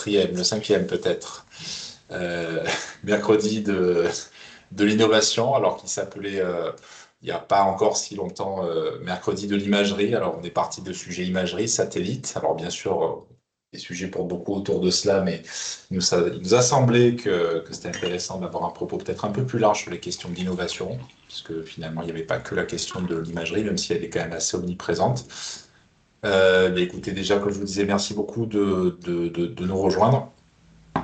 quatrième, le cinquième peut-être, euh, mercredi de l'innovation, alors qu'il s'appelait il n'y a pas encore si longtemps mercredi de l'imagerie. Alors on est parti de sujets imagerie, satellite. Alors bien sûr, des sujets pour beaucoup autour de cela, mais il nous a semblé que c'était intéressant d'avoir un propos peut-être un peu plus large sur les questions d'innovation, puisque finalement il n'y avait pas que la question de l'imagerie, même si elle est quand même assez omniprésente. Mais écoutez, déjà, comme je vous disais, merci beaucoup de nous rejoindre.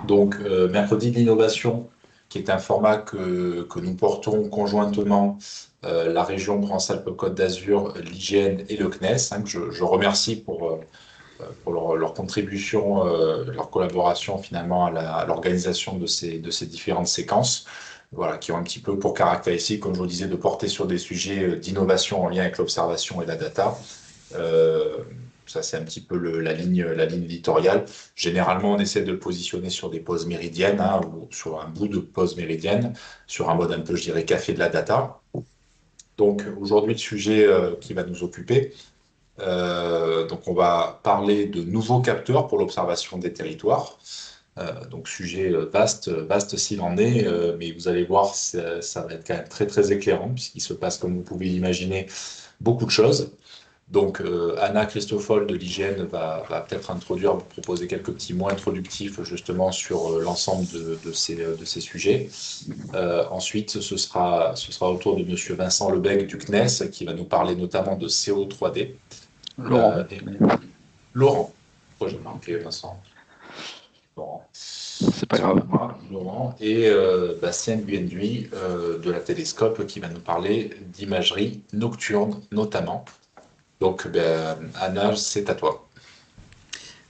Donc, mercredi de l'innovation, qui est un format que nous portons conjointement, la région Provence-Alpes-Côte d'Azur, l'IGN et le CNES, hein, que je remercie pour leur contribution, leur collaboration finalement à l'organisation de ces différentes séquences, voilà, qui ont un petit peu pour caractéristique, comme je vous disais, de porter sur des sujets d'innovation en lien avec l'observation et la data. Euh, Ça, c'est un petit peu la ligne éditoriale. Généralement, on essaie de le positionner sur des pauses méridiennes, hein, ou sur un bout de pause méridienne, sur un mode un peu, je dirais, café de la data. Donc, aujourd'hui, le sujet qui va nous occuper, donc on va parler de nouveaux capteurs pour l'observation des territoires. Donc, sujet vaste s'il en est, mais vous allez voir, ça va être quand même très, très éclairant, puisqu'il se passe, comme vous pouvez l'imaginer, beaucoup de choses. Donc, Anna Christoffel de l'IGN va peut-être introduire, vous proposer quelques petits mots introductifs justement sur l'ensemble de ces sujets. Ensuite, ce sera au tour de Monsieur Vincent Lebec du CNES qui va nous parler notamment de CO3D. Et Mais Laurent, pourquoi j'ai marqué Vincent? Laurent, c'est pas autant grave. pour moi, Laurent. Et Bastien Guendouy de la Télescope qui va nous parler d'imagerie nocturne notamment. Donc, ben, Anna, c'est à toi.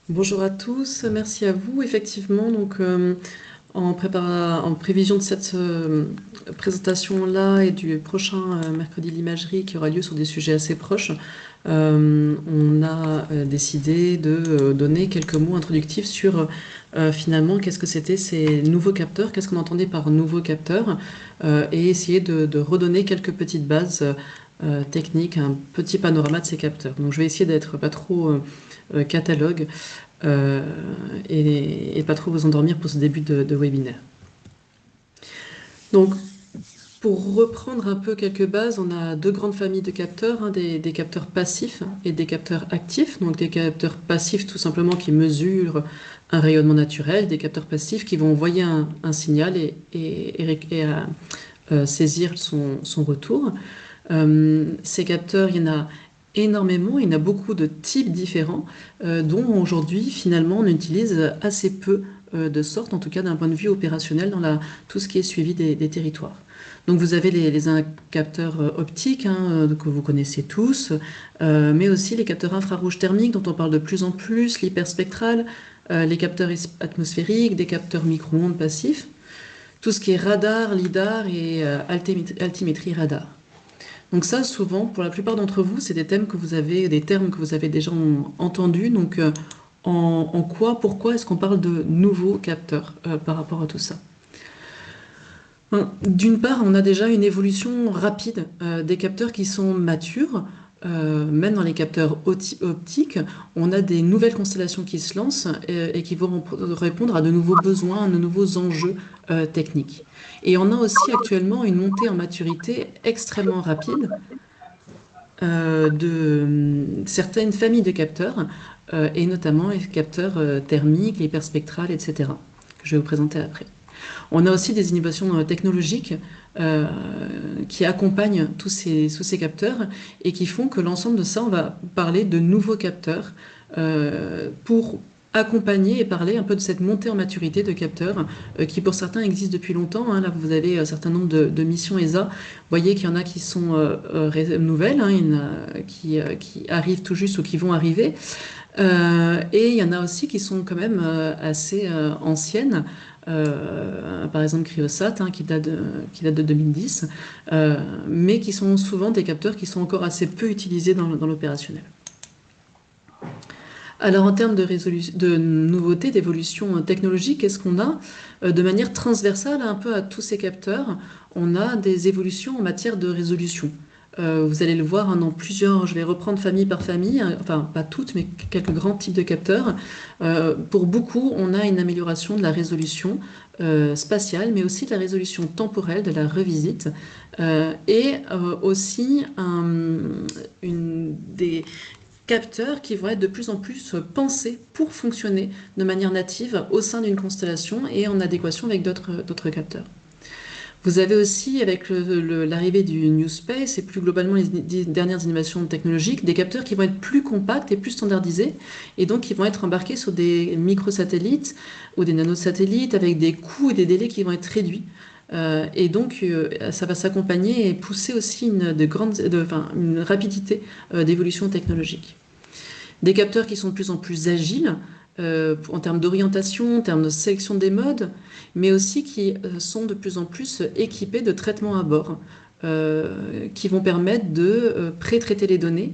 Bonjour à tous, merci à vous. Effectivement, en prévision de cette présentation-là et du prochain mercredi de l'imagerie qui aura lieu sur des sujets assez proches, on a décidé de donner quelques mots introductifs sur finalement qu'est-ce que c'était ces nouveaux capteurs, qu'est-ce qu'on entendait par nouveaux capteurs, et essayer de redonner quelques petites bases techniques, un petit panorama de ces capteurs. Donc je vais essayer d'être pas trop catalogue euh, et pas trop vous endormir pour ce début de webinaire. Donc, pour reprendre un peu quelques bases, on a deux grandes familles de capteurs, hein, des capteurs passifs et des capteurs actifs. Donc, des capteurs passifs tout simplement qui mesurent un rayonnement naturel, des capteurs passifs qui vont envoyer un signal et saisir son retour. Ces capteurs, il y en a énormément, il y en a beaucoup de types différents, dont aujourd'hui, finalement, on utilise assez peu de sortes, en tout cas d'un point de vue opérationnel, dans tout ce qui est suivi des territoires. Donc vous avez les capteurs optiques, hein, que vous connaissez tous, mais aussi les capteurs infrarouges thermiques dont on parle de plus en plus, l'hyperspectral, les capteurs atmosphériques, des capteurs micro-ondes passifs, tout ce qui est radar, lidar et altimétrie radar. Donc ça, souvent, pour la plupart d'entre vous, c'est des termes que vous avez déjà entendus. Donc, pourquoi est-ce qu'on parle de nouveaux capteurs par rapport à tout ça? D'une part, on a déjà une évolution rapide des capteurs qui sont matures. Même dans les capteurs optiques, on a des nouvelles constellations qui se lancent et qui vont répondre à de nouveaux besoins, à de nouveaux enjeux techniques. Et on a aussi actuellement une montée en maturité extrêmement rapide de certaines familles de capteurs, et notamment les capteurs thermiques, les hyperspectrales, etc., que je vais vous présenter après. On a aussi des innovations technologiques euh, qui accompagnent tous ces capteurs et qui font que l'ensemble de ça, on va parler de nouveaux capteurs pour accompagner et parler un peu de cette montée en maturité de capteurs qui pour certains existent depuis longtemps, hein. Là, vous avez un certain nombre de missions ESA. Vous voyez qu'il y en a qui sont nouvelles, hein, il y en a qui arrivent tout juste ou qui vont arriver. Et il y en a aussi qui sont quand même assez anciennes. Par exemple Cryosat, hein, qui date de 2010, mais qui sont souvent des capteurs qui sont encore assez peu utilisés dans l'opérationnel. Alors en termes de nouveautés, d'évolution technologique, qu'est-ce qu'on a? De manière transversale un peu à tous ces capteurs, on a des évolutions en matière de résolution. Vous allez le voir hein, dans plusieurs, je vais reprendre famille par famille, hein, enfin pas toutes, mais quelques grands types de capteurs. Pour beaucoup, on a une amélioration de la résolution spatiale, mais aussi de la résolution temporelle, de la revisite, aussi des capteurs qui vont être de plus en plus pensés pour fonctionner de manière native au sein d'une constellation et en adéquation avec d'autres capteurs. Vous avez aussi, avec l'arrivée du New Space et plus globalement les dernières innovations technologiques, des capteurs qui vont être plus compacts et plus standardisés, et donc qui vont être embarqués sur des microsatellites ou des nanosatellites avec des coûts et des délais qui vont être réduits. Ça va s'accompagner et pousser aussi une rapidité d'évolution technologique. Des capteurs qui sont de plus en plus agiles, en termes d'orientation, en termes de sélection des modes, mais aussi qui sont de plus en plus équipés de traitements à bord, qui vont permettre de pré-traiter les données,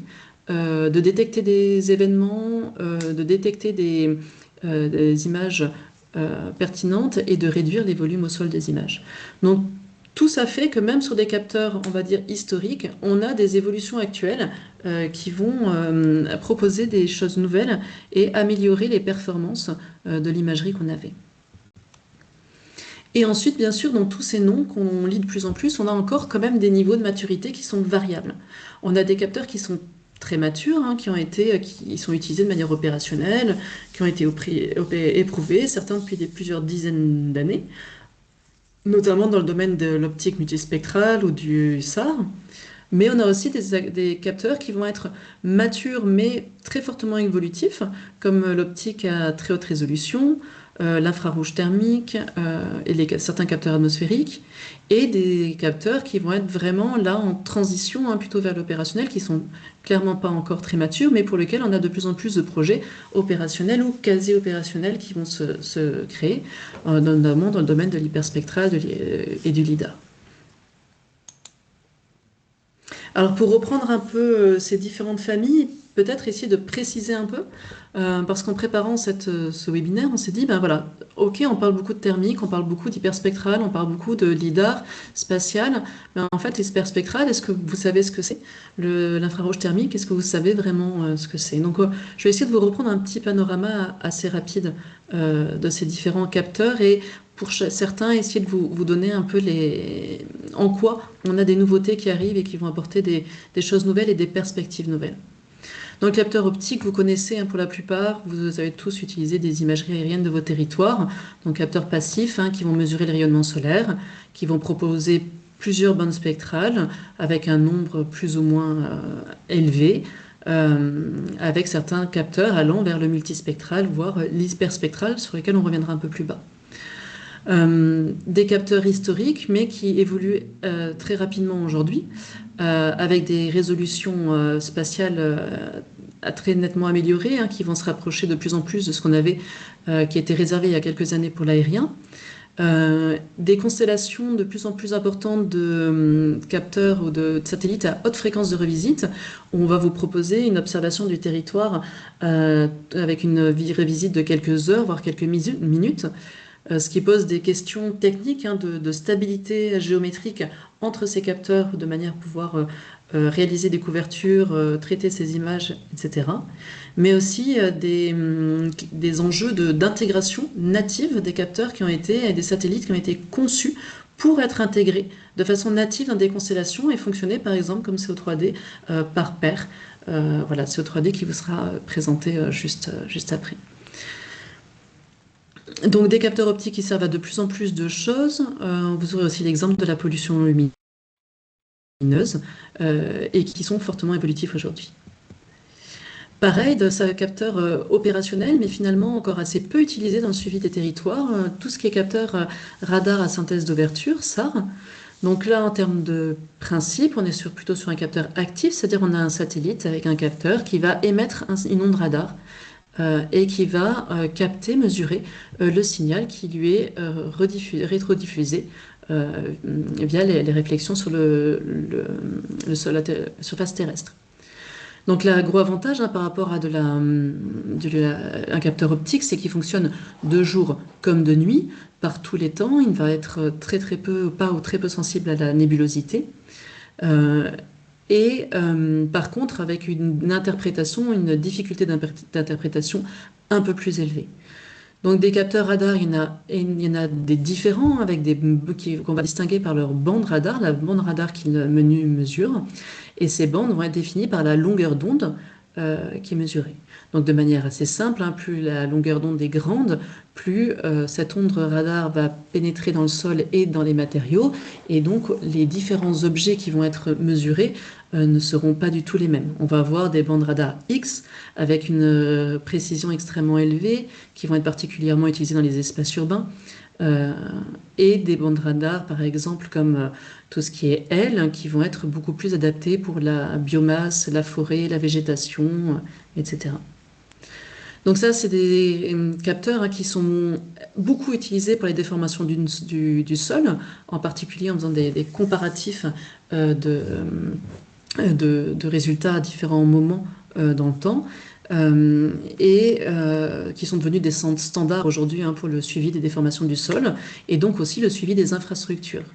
de détecter des événements, de détecter des images pertinentes et de réduire les volumes au sol des images. Donc, tout ça fait que même sur des capteurs, on va dire, historiques, on a des évolutions actuelles qui vont proposer des choses nouvelles et améliorer les performances de l'imagerie qu'on avait. Et ensuite, bien sûr, dans tous ces noms qu'on lit de plus en plus, on a encore quand même des niveaux de maturité qui sont variables. On a des capteurs qui sont très matures, hein, qui sont utilisés de manière opérationnelle, qui ont été éprouvés, certains depuis plusieurs dizaines d'années, notamment dans le domaine de l'optique multispectrale ou du SAR. Mais on a aussi des capteurs qui vont être matures mais très fortement évolutifs, comme l'optique à très haute résolution, l'infrarouge thermique et certains capteurs atmosphériques, et des capteurs qui vont être vraiment là en transition, hein, plutôt vers l'opérationnel, qui sont clairement pas encore très matures, mais pour lesquels on a de plus en plus de projets opérationnels ou quasi-opérationnels qui vont se créer, notamment dans le domaine de l'hyperspectral et du LIDAR. Alors pour reprendre un peu ces différentes familles, peut-être essayer de préciser un peu, parce qu'en préparant ce webinaire, on s'est dit, ben voilà, ok, on parle beaucoup de thermique, on parle beaucoup d'hyperspectral, on parle beaucoup de LIDAR spatial, mais en fait, l'hyperspectral, est-ce que vous savez ce que c'est? L'infrarouge thermique, est-ce que vous savez vraiment ce que c'est? Donc je vais essayer de vous reprendre un petit panorama assez rapide de ces différents capteurs et pour certains, essayer de vous donner un peu en quoi on a des nouveautés qui arrivent et qui vont apporter des choses nouvelles et des perspectives nouvelles. Dans le capteur optique, vous connaissez hein, pour la plupart, vous avez tous utilisé des imageries aériennes de vos territoires, donc capteurs passifs hein, qui vont mesurer le rayonnement solaire, qui vont proposer plusieurs bandes spectrales avec un nombre plus ou moins élevé, avec certains capteurs allant vers le multispectral, voire l'hyperspectral, sur lesquels on reviendra un peu plus bas. Des capteurs historiques, mais qui évoluent très rapidement aujourd'hui, avec des résolutions spatiales très nettement améliorées, hein, qui vont se rapprocher de plus en plus de ce qu'on avait, qui était réservé il y a quelques années pour l'aérien. Des constellations de plus en plus importantes de capteurs ou de satellites à haute fréquence de revisite, où on va vous proposer une observation du territoire avec une revisite de quelques heures, voire quelques minutes, ce qui pose des questions techniques hein, de stabilité géométrique entre ces capteurs de manière à pouvoir réaliser des couvertures, traiter ces images, etc. Mais aussi des enjeux d'intégration native des capteurs et des satellites qui ont été conçus pour être intégrés de façon native dans des constellations et fonctionner par exemple comme CO3D par paire. Voilà, CO3D qui vous sera présenté juste après. Donc des capteurs optiques qui servent à de plus en plus de choses. Vous aurez aussi l'exemple de la pollution lumineuse et qui sont fortement évolutifs aujourd'hui. Pareil, de capteurs opérationnels, mais finalement encore assez peu utilisés dans le suivi des territoires. Tout ce qui est capteur radar à synthèse d'ouverture, SAR. Donc là, en termes de principe, on est plutôt sur un capteur actif, c'est-à-dire on a un satellite avec un capteur qui va émettre une onde radar. Et qui va capter, mesurer le signal qui lui est rétrodiffusé via les réflexions sur la surface terrestre. Donc le gros avantage hein, par rapport à un capteur optique, c'est qu'il fonctionne de jour comme de nuit, par tous les temps. Il va être très peu, pas ou très peu sensible à la nébulosité. et par contre avec une interprétation, une difficulté d'interprétation un peu plus élevée. Donc des capteurs radar, il y en a des différents avec qu'on va distinguer par leur bande radar, la bande radar qui le menu mesure, et ces bandes vont être définies par la longueur d'onde qui est mesurée. Donc de manière assez simple, hein, plus la longueur d'onde est grande, plus cette onde radar va pénétrer dans le sol et dans les matériaux, et donc les différents objets qui vont être mesurés ne seront pas du tout les mêmes. On va avoir des bandes radar X avec une précision extrêmement élevée, qui vont être particulièrement utilisées dans les espaces urbains, et des bandes radar, par exemple, comme tout ce qui est L, qui vont être beaucoup plus adaptées pour la biomasse, la forêt, la végétation, etc. Donc ça, c'est des capteurs qui sont beaucoup utilisés pour les déformations du sol, en particulier en faisant des comparatifs de résultats à différents moments dans le temps. Qui sont devenus des standards aujourd'hui pour le suivi des déformations du sol et donc aussi le suivi des infrastructures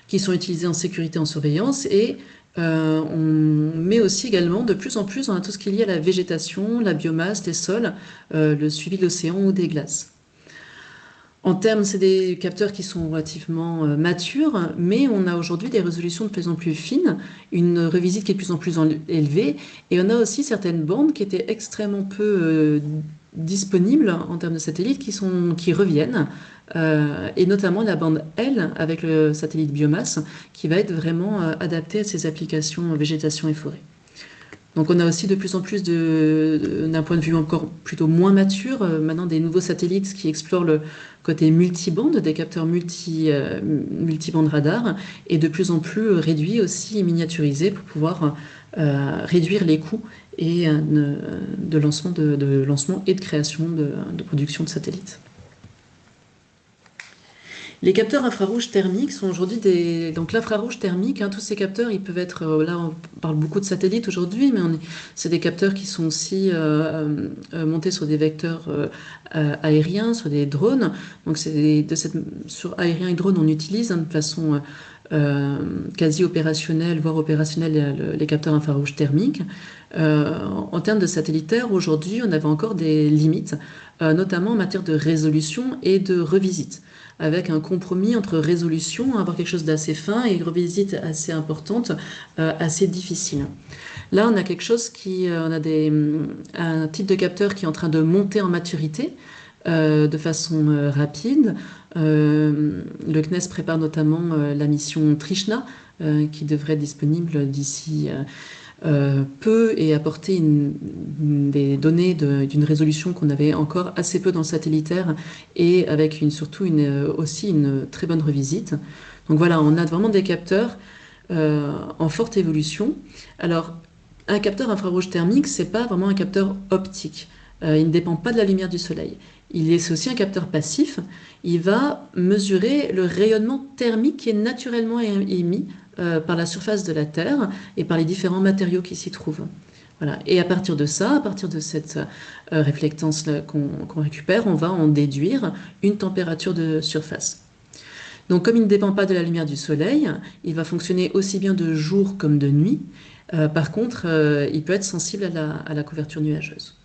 qui sont utilisées en sécurité, en surveillance et on met aussi également de plus en plus dans tout ce qui est lié à la végétation, la biomasse, les sols, le suivi de l'océan ou des glaces. En termes, c'est des capteurs qui sont relativement matures, mais on a aujourd'hui des résolutions de plus en plus fines, une revisite qui est de plus en plus élevée, et on a aussi certaines bandes qui étaient extrêmement peu disponibles en termes de satellites qui reviennent, et notamment la bande L avec le satellite biomasse, qui va être vraiment adaptée à ces applications végétation et forêt. Donc on a aussi de plus en plus, d'un point de vue encore plutôt moins mature, maintenant des nouveaux satellites qui explorent le côté multibande, des capteurs multibande radar, et de plus en plus réduits aussi et miniaturisés pour pouvoir réduire les coûts et de lancement et de création de production de satellites. Les capteurs infrarouges thermiques sont aujourd'hui Donc l'infrarouge thermique, tous ces capteurs, ils peuvent être... là, on parle beaucoup de satellites aujourd'hui, mais c'est des capteurs qui sont aussi montés sur des vecteurs aériens, sur des drones. Donc sur aérien et drone, on utilise de façon quasi opérationnelle, voire opérationnelle, les capteurs infrarouges thermiques. En termes de satellitaire, aujourd'hui, on avait encore des limites, notamment en matière de résolution et de revisite, avec un compromis entre résolution, avoir quelque chose d'assez fin, et une revisite assez importante, assez difficile. Là, on a quelque chose on a un type de capteur qui est en train de monter en maturité de façon rapide. Le CNES prépare notamment la mission Trishna, qui devrait être disponible d'ici peu et apporter des données d'une résolution qu'on avait encore assez peu dans le satellitaire et avec surtout aussi une très bonne revisite. Donc voilà, on a vraiment des capteurs en forte évolution. Alors, un capteur infrarouge thermique, c'est pas vraiment un capteur optique. Il ne dépend pas de la lumière du soleil. C'est aussi un capteur passif. Il va mesurer le rayonnement thermique qui est naturellement émis par la surface de la Terre et par les différents matériaux qui s'y trouvent. Voilà. Et à partir de ça, à partir de cette réflectance qu'on récupère, on va en déduire une température de surface. Donc comme il ne dépend pas de la lumière du soleil, il va fonctionner aussi bien de jour comme de nuit. Par contre, il peut être sensible à la couverture nuageuse.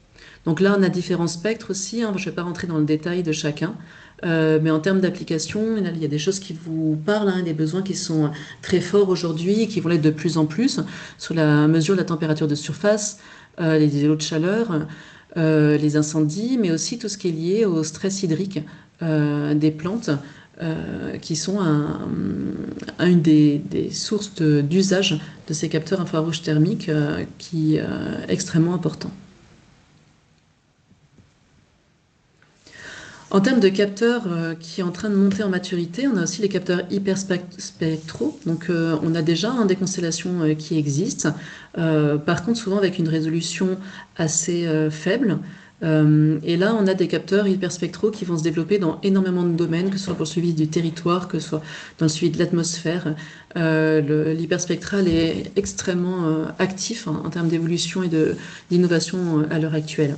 Donc là, on a différents spectres aussi. Je ne vais pas rentrer dans le détail de chacun. Mais en termes d'application, il y a des choses qui vous parlent, des besoins qui sont très forts aujourd'hui et qui vont l'être de plus en plus sur la mesure de la température de surface, les îlots de chaleur, les incendies, mais aussi tout ce qui est lié au stress hydrique des plantes, qui sont une des sources d'usage de ces capteurs infrarouges thermiques qui est extrêmement important. En termes de capteurs qui est en train de monter en maturité, on a aussi les capteurs hyperspectraux. Donc on a déjà des constellations qui existent, par contre souvent avec une résolution assez faible. Et là, on a des capteurs hyperspectraux qui vont se développer dans énormément de domaines, que ce soit pour le suivi du territoire, que ce soit dans le suivi de l'atmosphère. L'hyperspectral est extrêmement actif en termes d'évolution et d'innovation à l'heure actuelle.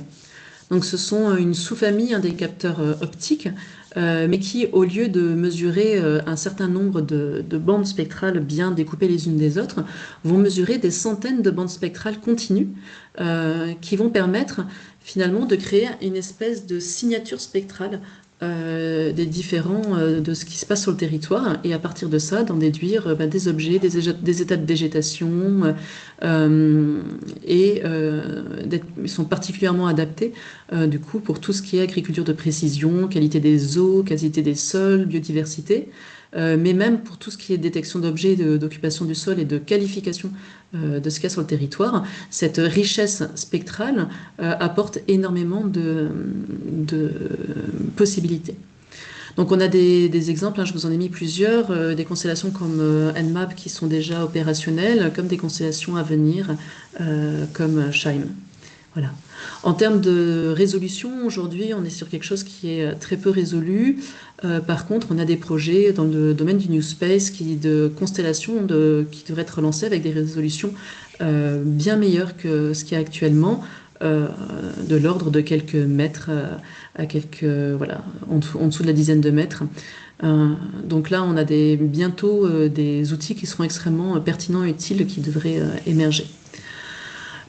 Donc ce sont une sous-famille des capteurs optiques mais qui, au lieu de mesurer un certain nombre de bandes spectrales bien découpées les unes des autres, vont mesurer des centaines de bandes spectrales continues qui vont permettre finalement de créer une espèce de signature spectrale des différents de ce qui se passe sur le territoire et à partir de ça d'en déduire des objets, des états de végétation ils sont particulièrement adaptés du coup pour tout ce qui est agriculture de précision, qualité des eaux, qualité des sols, biodiversité. Mais même pour tout ce qui est détection d'objets, d'occupation du sol et de qualification de ce qu'il y a sur le territoire, cette richesse spectrale apporte énormément de possibilités. Donc on a des exemples, hein, je vous en ai mis plusieurs, des constellations comme Nmap qui sont déjà opérationnelles, comme des constellations à venir comme Scheim. Voilà. En termes de résolution, aujourd'hui, on est sur quelque chose qui est très peu résolu. Par contre, on a des projets dans le domaine du New Space de constellations qui devraient être lancés avec des résolutions bien meilleures que ce qu'il y a actuellement, de l'ordre de quelques mètres à quelques, voilà, en dessous de la dizaine de mètres. Donc là, on a bientôt des outils qui seront extrêmement pertinents et utiles qui devraient émerger.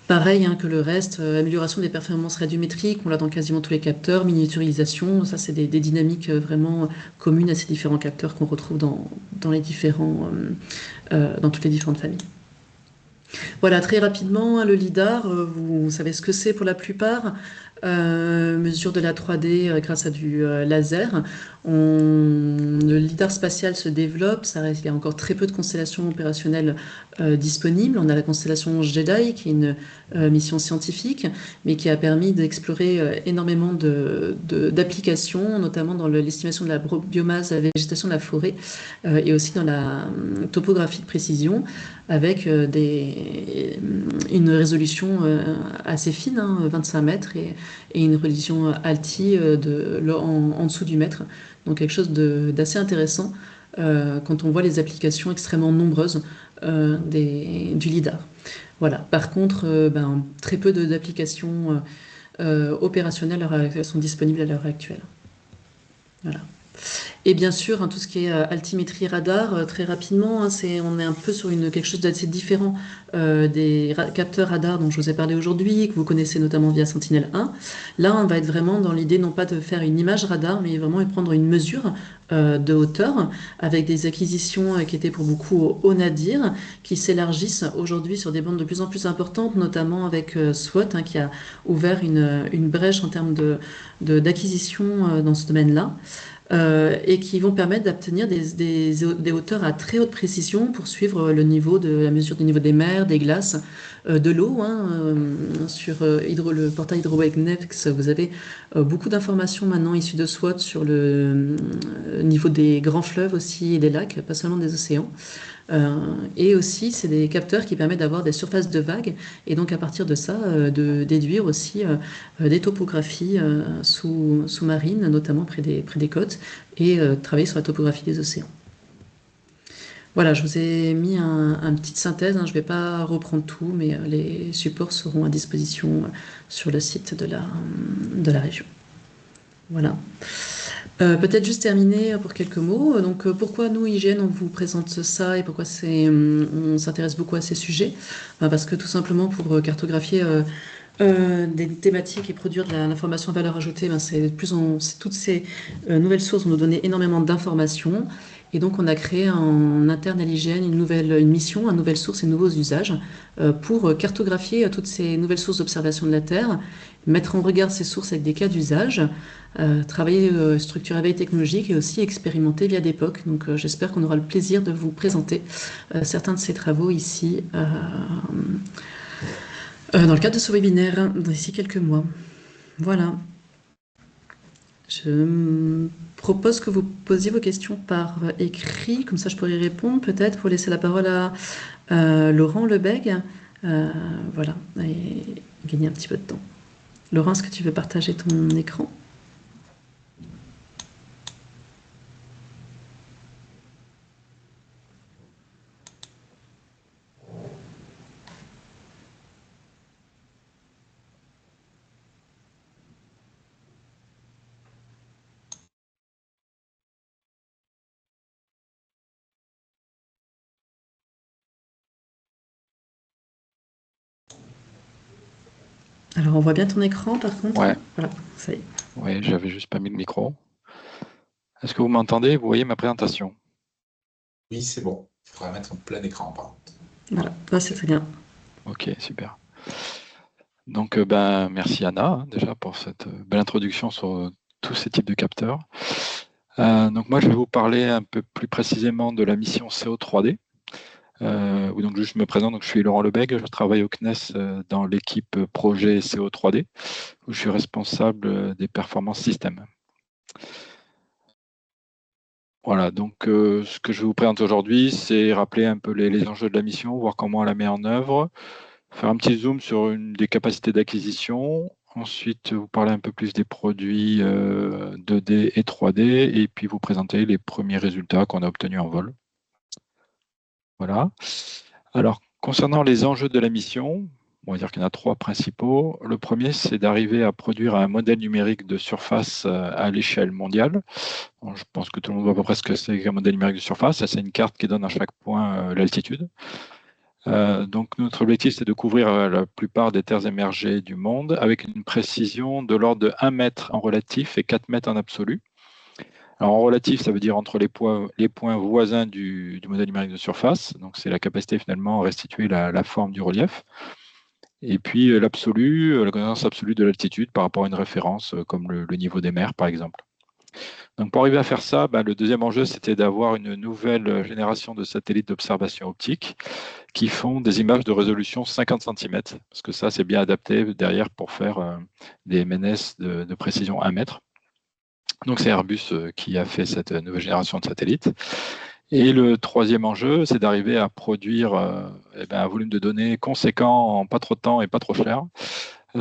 Pareil hein, que le reste, amélioration des performances radiométriques, on l'a dans quasiment tous les capteurs, miniaturisation, ça c'est des dynamiques vraiment communes à ces différents capteurs qu'on retrouve dans toutes les différentes familles. Voilà, très rapidement, le LIDAR, vous savez ce que c'est pour la plupart. Mesure de la 3D grâce à du laser. Le LIDAR spatial se développe, il y a encore très peu de constellations opérationnelles disponibles. On a la constellation JEDI, qui est une mission scientifique, mais qui a permis d'explorer énormément d'applications, notamment dans l'estimation de la biomasse, la végétation de la forêt, et aussi dans la topographie de précision, avec une résolution assez fine, hein, 25 mètres, et une résolution ALTI en dessous du mètre. Donc quelque chose d'assez intéressant quand on voit les applications extrêmement nombreuses du LIDAR. Voilà. Par contre, très peu d'applications opérationnelles sont disponibles à l'heure actuelle. Voilà. Et bien sûr, hein, tout ce qui est altimétrie radar, très rapidement, hein, on est un peu sur quelque chose d'assez différent des capteurs radar dont je vous ai parlé aujourd'hui, que vous connaissez notamment via Sentinel-1. Là, on va être vraiment dans l'idée non pas de faire une image radar, mais vraiment de prendre une mesure de hauteur avec des acquisitions qui étaient pour beaucoup au nadir, qui s'élargissent aujourd'hui sur des bandes de plus en plus importantes, notamment avec SWOT, hein, qui a ouvert une brèche en termes d'acquisition dans ce domaine-là. Et qui vont permettre d'obtenir des hauteurs à très haute précision pour suivre la mesure du niveau des mers, des glaces, de l'eau. Hein, sur le portail HydroWaveNex, vous avez beaucoup d'informations maintenant issues de SWOT sur le niveau des grands fleuves aussi et des lacs, pas seulement des océans. Et aussi, c'est des capteurs qui permettent d'avoir des surfaces de vagues et donc à partir de ça, de déduire aussi des topographies sous-marines, notamment près des côtes, et travailler sur la topographie des océans. Voilà, je vous ai mis une petite synthèse, hein, je ne vais pas reprendre tout, mais les supports seront à disposition sur le site de la région. Voilà. Peut-être juste terminer pour quelques mots. Donc, pourquoi nous, IGN, on vous présente ça et pourquoi on s'intéresse beaucoup à ces sujets? Parce que tout simplement pour cartographier des thématiques et produire de l'information à valeur ajoutée, toutes ces nouvelles sources vont nous donner énormément d'informations. Et donc, on a créé en interne à l'IGN une mission, une nouvelle source et de nouveaux usages pour cartographier toutes ces nouvelles sources d'observation de la Terre, mettre en regard ces sources avec des cas d'usage, travailler, structurer la veille technologique et aussi expérimenter via des POC. Donc, j'espère qu'on aura le plaisir de vous présenter certains de ces travaux ici dans le cadre de ce webinaire d'ici quelques mois. Voilà. Je propose que vous posiez vos questions par écrit, comme ça je pourrais y répondre peut-être pour laisser la parole à Laurent Lebègue. Voilà, et gagner un petit peu de temps. Laurent, est-ce que tu veux partager ton écran ? Alors, on voit bien ton écran, par contre. Ouais, Voilà, ça y est. ouais, j'avais juste pas mis le micro. Est-ce que vous m'entendez? Vous voyez ma présentation? Oui, c'est bon. Il faudra mettre en plein écran, par contre. Voilà, là, c'est très bien. Ok, super. Donc, merci Anna, hein, déjà, pour cette belle introduction sur tous ces types de capteurs. Donc, moi, je vais vous parler un peu plus précisément de la mission CO3D. Donc, je me présente, donc, je suis Laurent Lebègue, je travaille au CNES dans l'équipe projet CO3D, où je suis responsable des performances système. Voilà, donc ce que je vais vous présenter aujourd'hui, c'est rappeler un peu les enjeux de la mission, voir comment on la met en œuvre, faire un petit zoom sur des capacités d'acquisition, ensuite vous parler un peu plus des produits 2D et 3D, et puis vous présenter les premiers résultats qu'on a obtenus en vol. Voilà. Alors, concernant les enjeux de la mission, on va dire qu'il y en a trois principaux. Le premier, c'est d'arriver à produire un modèle numérique de surface à l'échelle mondiale. Bon, je pense que tout le monde voit à peu près ce que c'est qu'un modèle numérique de surface. C'est une carte qui donne à chaque point l'altitude. Donc notre objectif, c'est de couvrir la plupart des terres émergées du monde avec une précision de l'ordre de 1 mètre en relatif et 4 mètres en absolu. Alors en relatif, ça veut dire entre les points voisins du modèle numérique de surface. Donc c'est la capacité finalement à restituer la forme du relief. Et puis l'absolu, la connaissance absolue de l'altitude par rapport à une référence comme le niveau des mers, par exemple. Donc pour arriver à faire ça, le deuxième enjeu, c'était d'avoir une nouvelle génération de satellites d'observation optique qui font des images de résolution 50 cm, parce que ça, c'est bien adapté derrière pour faire des MNS de précision 1 mètre. Donc c'est Airbus qui a fait cette nouvelle génération de satellites. Et le troisième enjeu, c'est d'arriver à produire un volume de données conséquent en pas trop de temps et pas trop cher. On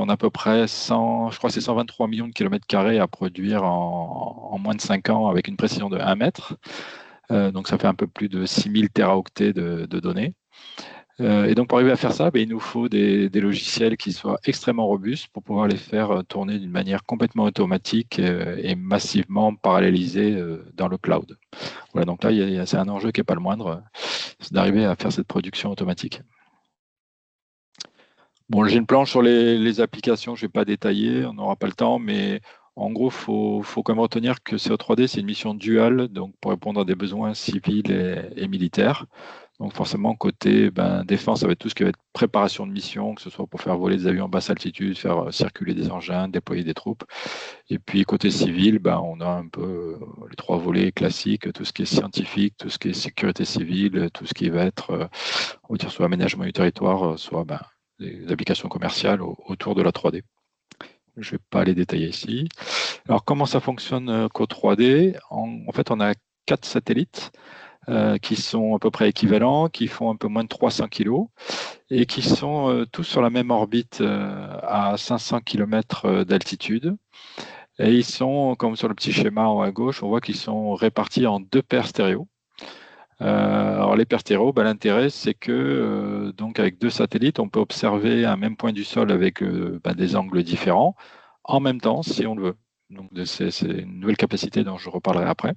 a à peu près 100, je crois que c'est 123 millions de kilomètres carrés à produire en moins de 5 ans avec une précision de 1 mètre. Donc ça fait un peu plus de 6000 téraoctets de données. Et donc pour arriver à faire ça, il nous faut des logiciels qui soient extrêmement robustes pour pouvoir les faire tourner d'une manière complètement automatique et massivement parallélisée dans le cloud. Voilà, donc là, c'est un enjeu qui n'est pas le moindre, c'est d'arriver à faire cette production automatique. Bon, j'ai une planche sur les applications, je ne vais pas détailler, on n'aura pas le temps, mais en gros, il faut quand même retenir que CO3D, c'est une mission duale, donc pour répondre à des besoins civils et militaires. Donc forcément, côté défense, ça va être tout ce qui va être préparation de mission, que ce soit pour faire voler des avions en basse altitude, faire circuler des engins, déployer des troupes. Et puis côté civil, on a un peu les trois volets classiques, tout ce qui est scientifique, tout ce qui est sécurité civile, tout ce qui va être, on va dire, soit aménagement du territoire, soit des applications commerciales autour de la 3D. Je ne vais pas les détailler ici. Alors, comment ça fonctionne qu'au 3D? En fait, on a 4 satellites qui sont à peu près équivalents, qui font un peu moins de 300 kg et qui sont tous sur la même orbite à 500 km d'altitude. Et ils sont, comme sur le petit schéma en haut à gauche, on voit qu'ils sont répartis en 2 paires stéréo. Alors les paires stéréo, l'intérêt c'est que donc avec 2 satellites, on peut observer un même point du sol avec des angles différents en même temps si on le veut. Donc c'est une nouvelle capacité dont je reparlerai après.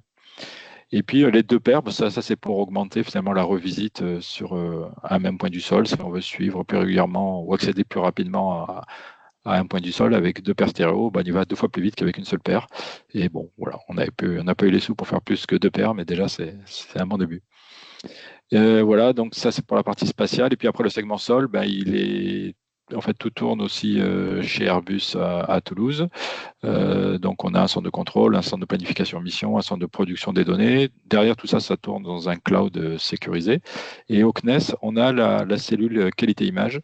Et puis les 2 paires, ça c'est pour augmenter finalement la revisite sur un même point du sol si on veut suivre plus régulièrement ou accéder plus rapidement à un point du sol avec 2 paires stéréo, il va 2 fois plus vite qu'avec une seule paire. Et bon, voilà, on n'a pas eu les sous pour faire plus que 2 paires, mais déjà c'est un bon début. Voilà, donc ça c'est pour la partie spatiale. Et puis après le segment sol, en fait, tout tourne aussi chez Airbus à Toulouse. Donc on a un centre de contrôle, un centre de planification mission, un centre de production des données. Derrière tout ça, ça tourne dans un cloud sécurisé. Et au CNES, on a la cellule qualité image,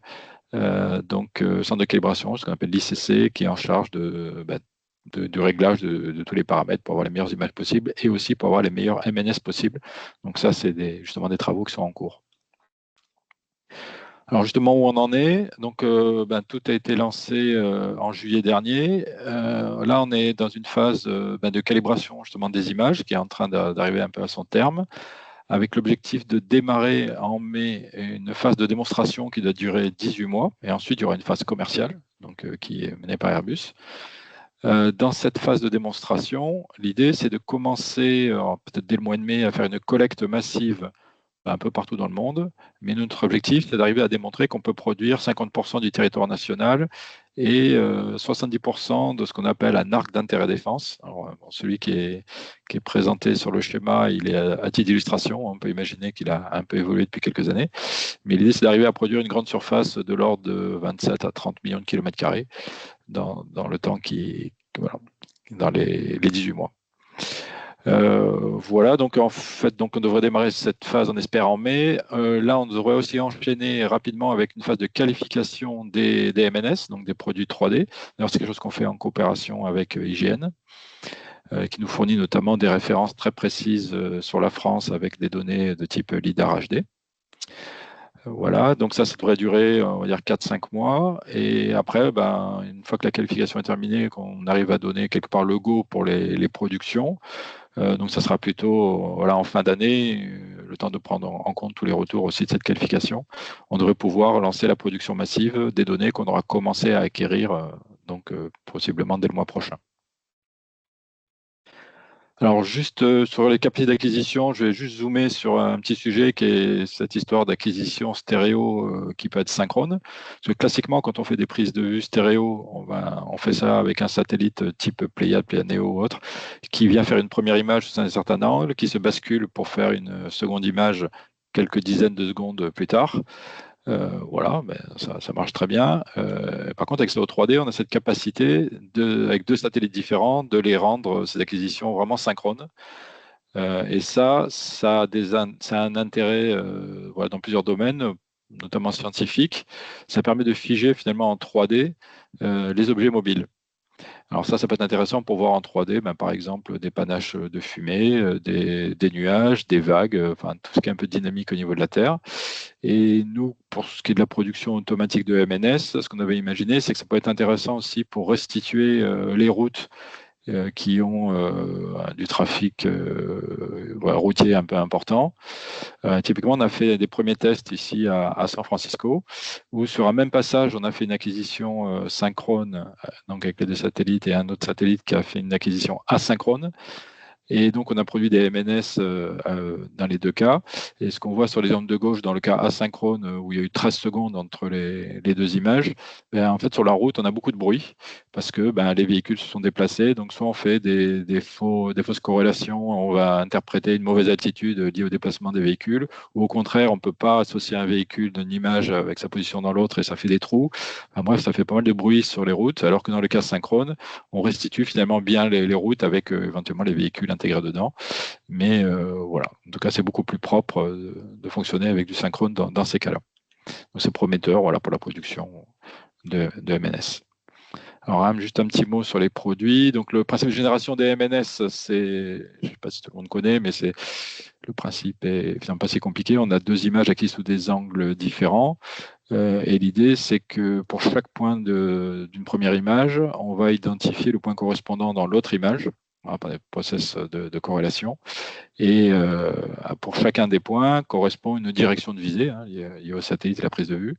centre de calibration, ce qu'on appelle l'ICC, qui est en charge du réglage de tous les paramètres pour avoir les meilleures images possibles et aussi pour avoir les meilleurs MNS possibles. Donc ça, c'est justement des travaux qui sont en cours. Alors justement, où on en est, donc tout a été lancé en juillet dernier. Là, on est dans une phase de calibration justement des images qui est en train d'arriver un peu à son terme, avec l'objectif de démarrer en mai une phase de démonstration qui doit durer 18 mois, et ensuite il y aura une phase commerciale qui est menée par Airbus. Dans cette phase de démonstration, l'idée c'est de commencer, peut-être dès le mois de mai, à faire une collecte massive un peu partout dans le monde. Mais notre objectif, c'est d'arriver à démontrer qu'on peut produire 50% du territoire national et 70% de ce qu'on appelle un arc d'intérêt défense. Alors, bon, celui qui est présenté sur le schéma, il est à titre d'illustration. On peut imaginer qu'il a un peu évolué depuis quelques années. Mais l'idée, c'est d'arriver à produire une grande surface de l'ordre de 27 à 30 millions de kilomètres carrés dans le temps voilà, dans les 18 mois. Voilà, donc en fait, donc on devrait démarrer cette phase, on espère, en mai. Là, on devrait aussi enchaîner rapidement avec une phase de qualification des MNS, donc des produits 3D. D'ailleurs, c'est quelque chose qu'on fait en coopération avec IGN, qui nous fournit notamment des références très précises sur la France avec des données de type LIDAR HD. Voilà, donc ça devrait durer, on va dire, 4-5 mois. Et après, ben, une fois que la qualification est terminée, qu'on arrive à donner quelque part le go pour les productions, donc ça sera plutôt voilà, en fin d'année, le temps de prendre en compte tous les retours aussi de cette qualification. On devrait pouvoir lancer la production massive des données qu'on aura commencé à acquérir, donc possiblement dès le mois prochain. Alors juste sur les capacités d'acquisition, je vais juste zoomer sur un petit sujet qui est cette histoire d'acquisition stéréo qui peut être synchrone. Parce que classiquement, quand on fait des prises de vue stéréo, on fait ça avec un satellite type Pléiade, Neo ou autre, qui vient faire une première image sous un certain angle, qui se bascule pour faire une seconde image quelques dizaines de secondes plus tard. Voilà, ben ça marche très bien. Par contre, avec CO3D, on a cette capacité, avec deux satellites différents, de les rendre, ces acquisitions, vraiment synchrones. Et ça a un intérêt voilà, dans plusieurs domaines, notamment scientifiques. Ça permet de figer finalement en 3D les objets mobiles. Alors ça peut être intéressant pour voir en 3D, ben, par exemple, des panaches de fumée, des nuages, des vagues, enfin tout ce qui est un peu dynamique au niveau de la Terre. Et nous, pour ce qui est de la production automatique de MNS, ce qu'on avait imaginé, c'est que ça peut être intéressant aussi pour restituer les routes qui ont du trafic voilà, routier un peu important. Typiquement, on a fait des premiers tests ici à San Francisco, où sur un même passage, on a fait une acquisition synchrone, donc avec les deux satellites, et un autre satellite qui a fait une acquisition asynchrone. Et donc, on a produit des MNS dans les deux cas. Et ce qu'on voit sur les ondes de gauche, dans le cas asynchrone, où il y a eu 13 secondes entre les deux images, ben, en fait, sur la route, on a beaucoup de bruit parce que ben, les véhicules se sont déplacés. Donc, soit on fait des fausses corrélations, on va interpréter une mauvaise altitude liée au déplacement des véhicules, ou au contraire, on ne peut pas associer un véhicule d'une image avec sa position dans l'autre et ça fait des trous. Enfin, bref, ça fait pas mal de bruit sur les routes, alors que dans le cas synchrone, on restitue finalement bien les routes avec éventuellement les véhicules intégrés dedans. Mais voilà, en tout cas, c'est beaucoup plus propre de fonctionner avec du synchrone dans ces cas-là. Donc c'est prometteur voilà, pour la production de MNS. Alors, juste un petit mot sur les produits. Donc, le principe de génération des MNS, je ne sais pas si tout le monde connaît, mais le principe est finalement pas si compliqué. On a deux images acquises sous des angles différents. Et l'idée, c'est que pour chaque point d'une première image, on va identifier le point correspondant dans l'autre image, par des process de corrélation. Et pour chacun des points correspond une direction de visée, hein, liée au satellite et la prise de vue.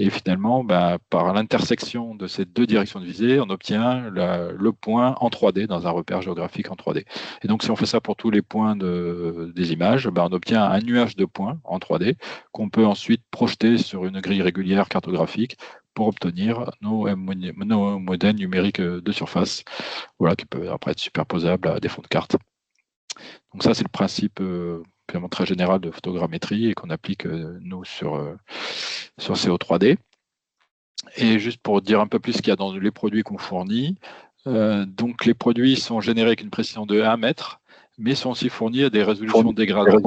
Et finalement, ben, par l'intersection de ces deux directions de visée, on obtient le point en 3D dans un repère géographique en 3D. Et donc, si on fait ça pour tous les points des images, ben, on obtient un nuage de points en 3D qu'on peut ensuite projeter sur une grille régulière cartographique pour obtenir nos modèles numériques de surface, voilà, qui peuvent après être superposables à des fonds de cartes. Donc ça, c'est le principe vraiment très général de photogrammétrie et qu'on applique nous sur CO3D. Et juste pour dire un peu plus ce qu'il y a dans les produits qu'on fournit, donc les produits sont générés avec une précision de 1 mètre, mais sont aussi fournis à des résolutions dégradées,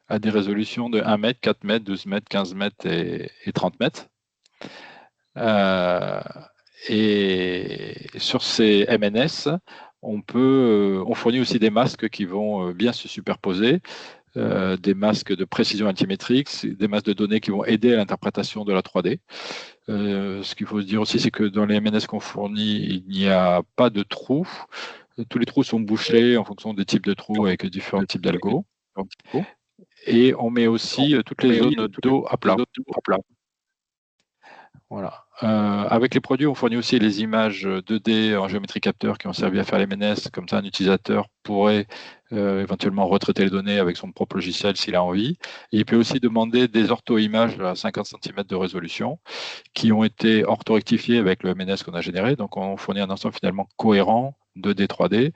à des résolutions de 1 mètre, 4 mètres, 12 mètres, 15 mètres et 30 mètres. Et sur ces MNS, on fournit aussi des masques qui vont bien se superposer, des masques de précision altimétrique, des masques de données qui vont aider à l'interprétation de la 3D. Ce qu'il faut se dire aussi, c'est que dans les MNS qu'on fournit, il n'y a pas de trous. Tous les trous sont bouchés en fonction des types de trous avec différents types d'algos. Et on met aussi toutes les zones d'eau à plat. Voilà. Avec les produits, on fournit aussi les images 2D en géométrie capteur qui ont servi à faire les MNS. Comme ça, un utilisateur pourrait éventuellement retraiter les données avec son propre logiciel s'il a envie. Et il peut aussi demander des ortho-images à 50 cm de résolution qui ont été orthorectifiées avec le MNS qu'on a généré. Donc on fournit un ensemble finalement cohérent 2D, 3D.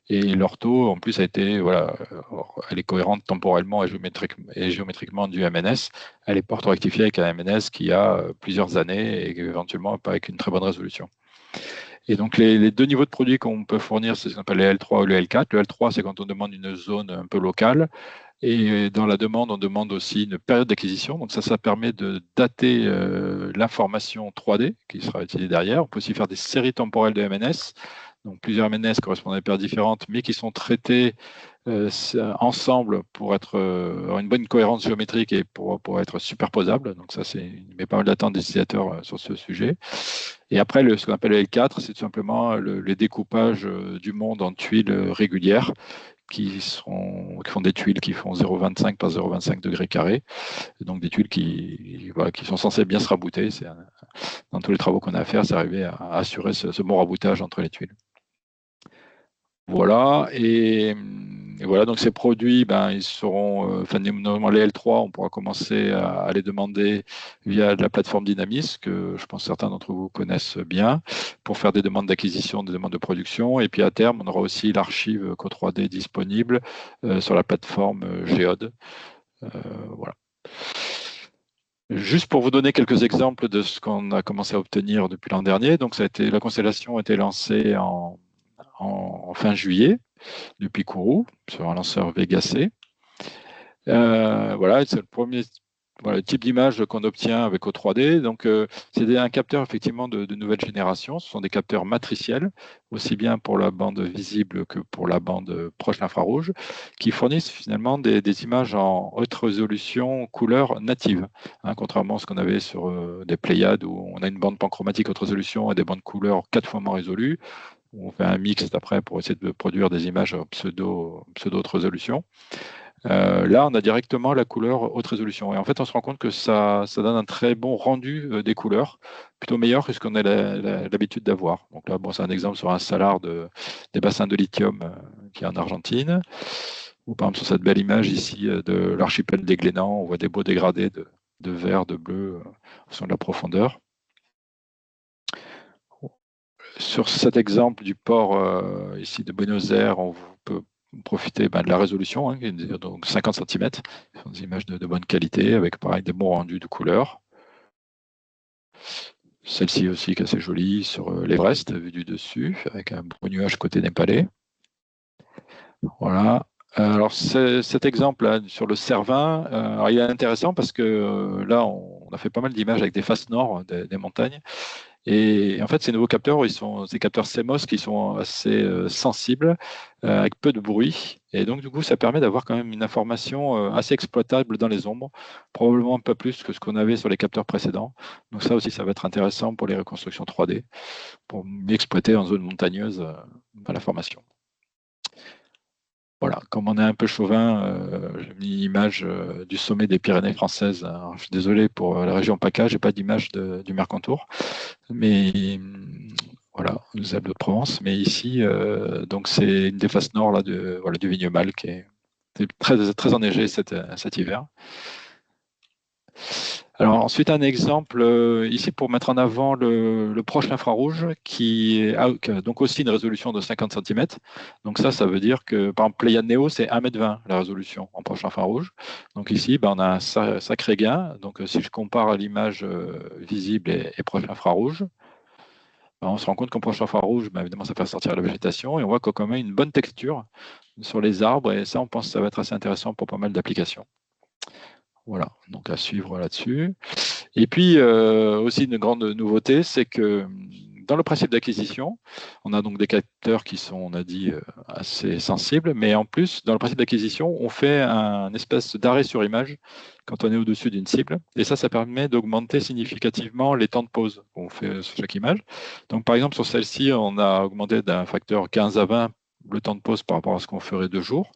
Et l'ortho, en plus, a été, voilà, elle est cohérente temporellement et géométriquement du MNS. Elle est pas orthorectifiée avec un MNS qui a plusieurs années et éventuellement pas avec une très bonne résolution. Et donc, les deux niveaux de produits qu'on peut fournir, c'est ce qu'on appelle les L3 ou les L4. Le L3, c'est quand on demande une zone un peu locale. Et dans la demande, on demande aussi une période d'acquisition. Donc, ça permet de dater l'information 3D qui sera utilisée derrière. On peut aussi faire des séries temporelles de MNS. Donc, plusieurs MNS correspondent à des périodes différentes, mais qui sont traitées ensemble pour avoir une bonne cohérence géométrique et pour être superposables. Donc ça, il met pas mal d'attentes des utilisateurs sur ce sujet. Et après, ce qu'on appelle le L4, c'est tout simplement les découpages du monde en tuiles régulières qui font des tuiles qui font 0,25 par 0,25 degrés carrés. Donc des tuiles qui sont censées bien se rabouter. Dans tous les travaux qu'on a à faire, c'est arriver à assurer ce bon raboutage entre les tuiles. Voilà, et voilà, donc ces produits, ils seront, normalement les L3, on pourra commencer à les demander via de la plateforme Dynamis, que je pense que certains d'entre vous connaissent bien, pour faire des demandes d'acquisition, des demandes de production, et puis à terme, on aura aussi l'archive Co3D disponible sur la plateforme Géode. Voilà. Juste pour vous donner quelques exemples de ce qu'on a commencé à obtenir depuis l'an dernier, donc la constellation a été lancée en fin juillet depuis Kourou sur un lanceur Vega C. Voilà, c'est le premier type d'image qu'on obtient avec O3D. Donc, c'est un capteur effectivement de nouvelle génération. Ce sont des capteurs matriciels, aussi bien pour la bande visible que pour la bande proche infrarouge, qui fournissent finalement des images en haute résolution couleur native, contrairement à ce qu'on avait sur des Pléiades où on a une bande panchromatique haute résolution et des bandes couleurs 4 fois moins résolues. On fait un mix après pour essayer de produire des images pseudo haute résolution. Là, on a directement la couleur haute résolution. Et en fait, on se rend compte que ça donne un très bon rendu des couleurs, plutôt meilleur que ce qu'on a l'habitude d'avoir. Donc là, c'est un exemple sur un salar des bassins de lithium qui est en Argentine. Ou par exemple, sur cette belle image ici de l'archipel des Glénans, on voit des beaux dégradés de vert, de bleu en fonction de la profondeur. Sur cet exemple du port ici de Buenos Aires, on peut profiter de la résolution, donc 50 cm, ce sont des images de bonne qualité, avec pareil des bons rendus de couleurs. Celle-ci aussi qui est assez jolie sur l'Everest, vue du dessus, avec un beau nuage côté népalais. Voilà. Alors cet exemple là, sur le Cervin, il est intéressant parce que là on a fait pas mal d'images avec des faces nord des montagnes. Et en fait, ces nouveaux capteurs, ces capteurs CMOS qui sont assez sensibles, avec peu de bruit. Et donc, du coup, ça permet d'avoir quand même une information assez exploitable dans les ombres, probablement un peu plus que ce qu'on avait sur les capteurs précédents. Donc ça aussi, ça va être intéressant pour les reconstructions 3D, pour mieux exploiter en zone montagneuse l'information. Voilà, comme on est un peu chauvin, j'ai mis une image du sommet des Pyrénées françaises. Alors, je suis désolé pour la région PACA, j'ai pas d'image du Mercantour, mais voilà, les Alpes de Provence. Mais ici, donc c'est une des faces nord là, du Vignemale qui est très, très enneigé cet hiver. Alors ensuite un exemple ici pour mettre en avant le proche infrarouge qui a donc aussi une résolution de 50 cm. Donc ça veut dire que par exemple Pléiade Néo c'est 1,20 m la résolution en proche infrarouge. Donc ici on a un sacré gain. Donc si je compare à l'image visible et proche infrarouge, on se rend compte qu'en proche infrarouge, évidemment ça fait sortir la végétation et on voit qu'on a quand même une bonne texture sur les arbres et ça on pense que ça va être assez intéressant pour pas mal d'applications. Voilà, donc à suivre là-dessus. Et puis, aussi une grande nouveauté, c'est que dans le principe d'acquisition, on a donc des capteurs qui sont, on a dit, assez sensibles, mais en plus, dans le principe d'acquisition, on fait un espèce d'arrêt sur image quand on est au-dessus d'une cible. Et ça permet d'augmenter significativement les temps de pause qu'on fait sur chaque image. Donc, par exemple, sur celle-ci, on a augmenté d'un facteur 15 à 20 le temps de pause par rapport à ce qu'on ferait de jour.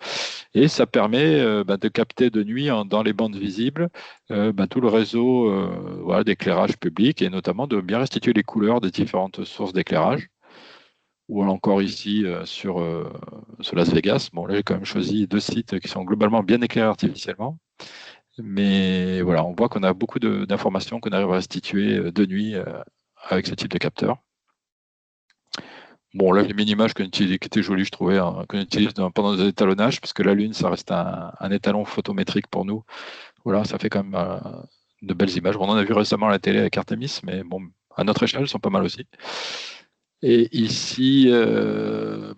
Et ça permet de capter de nuit dans les bandes visibles tout le réseau d'éclairage public et notamment de bien restituer les couleurs des différentes sources d'éclairage. ou encore ici sur Las Vegas. Bon, là, j'ai quand même choisi 2 sites qui sont globalement bien éclairés artificiellement. Mais voilà, on voit qu'on a beaucoup d'informations qu'on arrive à restituer de nuit avec ce type de capteur. Bon, là, j'ai mis une image qui était jolie, je trouvais, hein, qu'on utilise pendant des étalonnages, parce que la Lune, ça reste un étalon photométrique pour nous. Voilà, ça fait quand même de belles images. On en a vu récemment à la télé avec Artemis, mais bon, à notre échelle, ils sont pas mal aussi. Et ici,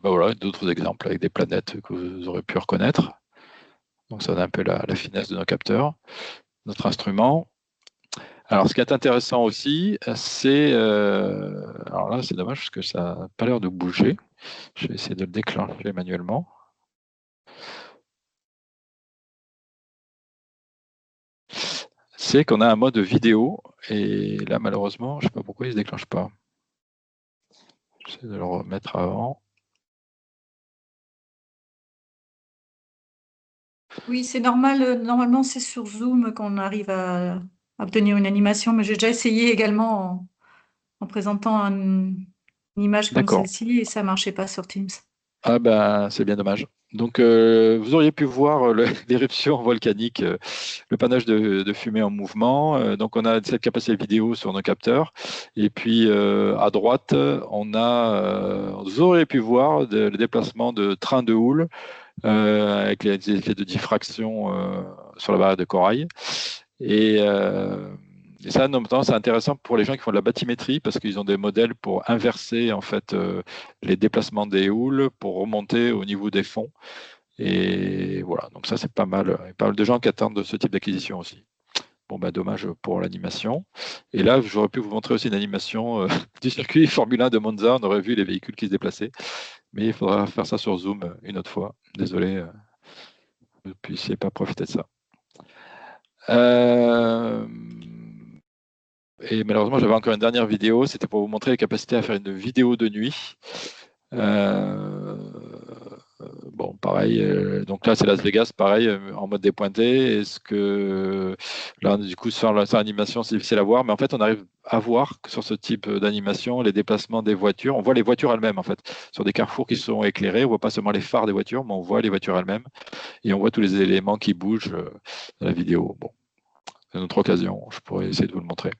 voilà, d'autres exemples avec des planètes que vous aurez pu reconnaître. Donc, ça a un peu la finesse de nos capteurs, notre instrument. Alors, ce qui est intéressant aussi, c'est... alors là, c'est dommage parce que ça n'a pas l'air de bouger. Je vais essayer de le déclencher manuellement. C'est qu'on a un mode vidéo, et là, malheureusement, je ne sais pas pourquoi il ne se déclenche pas. J'essaie de le remettre avant. Oui, c'est normal. Normalement, c'est sur Zoom qu'on arrive à obtenir une animation, mais j'ai déjà essayé également en présentant une image comme D'accord. celle-ci et ça ne marchait pas sur Teams. Ah ben, c'est bien dommage. Donc, vous auriez pu voir l'éruption volcanique, le panache de fumée en mouvement. Donc, on a cette capacité vidéo sur nos capteurs. Et puis, à droite, vous auriez pu voir le déplacement de trains de houle avec les effets de diffraction sur la barrière de corail. Et ça, notamment, c'est intéressant pour les gens qui font de la bathymétrie parce qu'ils ont des modèles pour inverser en fait les déplacements des houles pour remonter au niveau des fonds. Et voilà, donc ça c'est pas mal. Il y a pas mal de gens qui attendent de ce type d'acquisition aussi. Bon, bah dommage pour l'animation. Et là, j'aurais pu vous montrer aussi une animation du circuit Formule 1 de Monza. On aurait vu les véhicules qui se déplaçaient. Mais il faudra faire ça sur Zoom une autre fois. Désolé, vous ne puissiez pas profiter de ça. Et malheureusement, j'avais encore une dernière vidéo. C'était pour vous montrer la capacité à faire une vidéo de nuit. Bon, pareil. Donc là, c'est Las Vegas, pareil, en mode dépointé. Est-ce que là, du coup, sur l'animation, c'est difficile à voir, mais en fait, on arrive à voir que sur ce type d'animation, les déplacements des voitures. On voit les voitures elles-mêmes, en fait, sur des carrefours qui sont éclairés. On voit pas seulement les phares des voitures, mais on voit les voitures elles-mêmes et on voit tous les éléments qui bougent dans la vidéo. Bon, c'est une autre occasion. Je pourrais essayer de vous le montrer.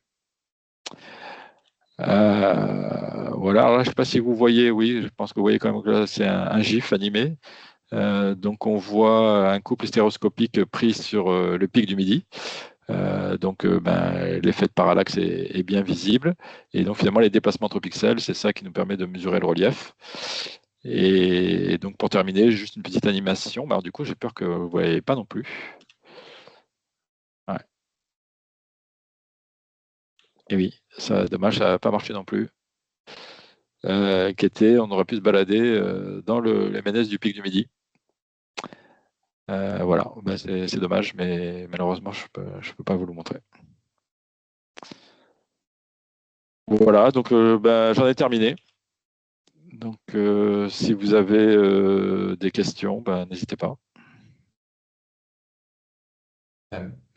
Voilà, alors là, je ne sais pas si vous voyez, oui, je pense que vous voyez quand même que là, c'est un GIF animé. Donc, on voit un couple stéréoscopique pris sur le pic du Midi. Donc, l'effet de parallaxe est bien visible. Et donc, finalement, les déplacements entre pixels, c'est ça qui nous permet de mesurer le relief. Et donc, pour terminer, juste une petite animation. Alors, du coup, j'ai peur que vous ne voyez pas non plus. Ouais. Et oui, ça, dommage, ça n'a pas marché non plus. On aurait pu se balader dans les ménez du pic du Midi. Voilà, c'est dommage, mais malheureusement, je peux pas vous le montrer. Voilà, donc j'en ai terminé. Donc, si vous avez des questions, n'hésitez pas.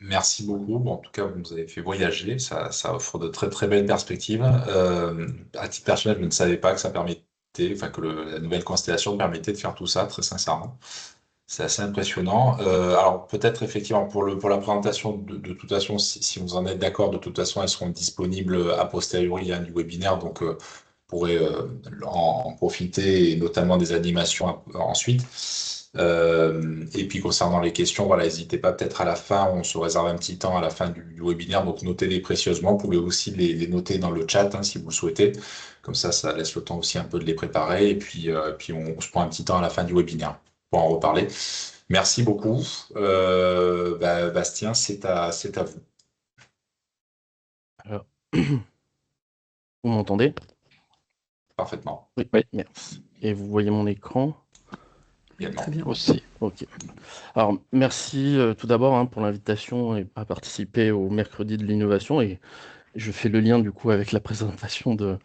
Merci beaucoup. Bon, en tout cas, vous nous avez fait voyager. Ça offre de très très belles perspectives. À titre personnel, je ne savais pas que ça permettait, enfin que la nouvelle constellation permettait de faire tout ça, très sincèrement. C'est assez impressionnant. Alors peut-être effectivement pour la présentation, de toute façon, si vous en êtes d'accord, de toute façon, elles seront disponibles a posteriori du webinaire, donc vous pourrez en profiter, et notamment des animations ensuite. Et puis concernant les questions, voilà, n'hésitez pas peut-être à la fin, on se réserve un petit temps à la fin du webinaire, donc notez-les précieusement. Vous pouvez aussi les noter dans le chat si vous le souhaitez. Comme ça laisse le temps aussi un peu de les préparer. Et puis on se prend un petit temps à la fin du webinaire pour en reparler. Merci beaucoup. Bastien, c'est à vous. Alors, vous m'entendez? Parfaitement. Oui, merci. Et vous voyez mon écran? Également. Très bien. Aussi. Ok. Alors, merci tout d'abord pour l'invitation et à participer au mercredi de l'innovation. Et je fais le lien du coup avec la présentation de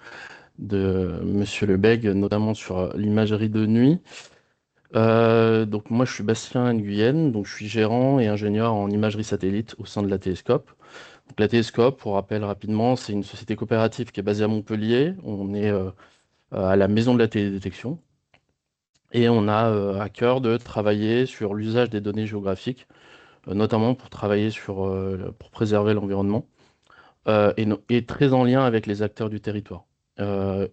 Monsieur Lebègue, notamment sur l'imagerie de nuit. Donc moi, je suis Bastien Nguyen, donc je suis gérant et ingénieur en imagerie satellite au sein de la Télescope. Donc la Télescope, pour rappel rapidement, c'est une société coopérative qui est basée à Montpellier. On est à la maison de la télédétection. Et on a à cœur de travailler sur l'usage des données géographiques, notamment pour travailler pour préserver l'environnement, et très en lien avec les acteurs du territoire.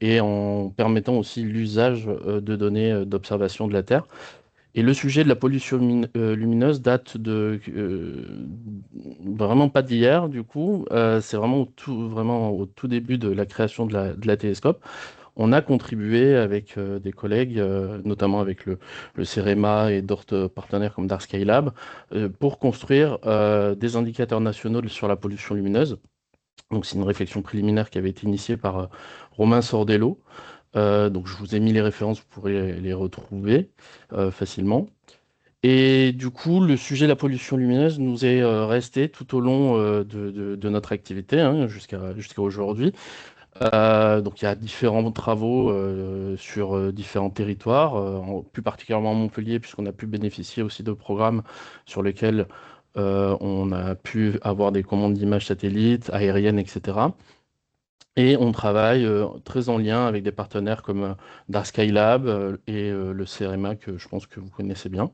Et en permettant aussi l'usage de données d'observation de la Terre. Et le sujet de la pollution lumineuse date vraiment pas d'hier, du coup. C'est vraiment au tout début de la création de la télescope. On a contribué avec des collègues, notamment avec le CEREMA et d'autres partenaires comme Dark Skylab, pour construire des indicateurs nationaux sur la pollution lumineuse. Donc c'est une réflexion préliminaire qui avait été initiée par Romain Sordello. Donc je vous ai mis les références, vous pourrez les retrouver facilement. Et du coup, le sujet de la pollution lumineuse nous est resté tout au long de notre activité, hein, jusqu'à aujourd'hui. Donc il y a différents travaux sur différents territoires, plus particulièrement à Montpellier, puisqu'on a pu bénéficier aussi de programmes sur lesquels on a pu avoir des commandes d'images satellites, aériennes, etc. Et on travaille très en lien avec des partenaires comme Dark Skylab et le CEREMA, que je pense que vous connaissez bien.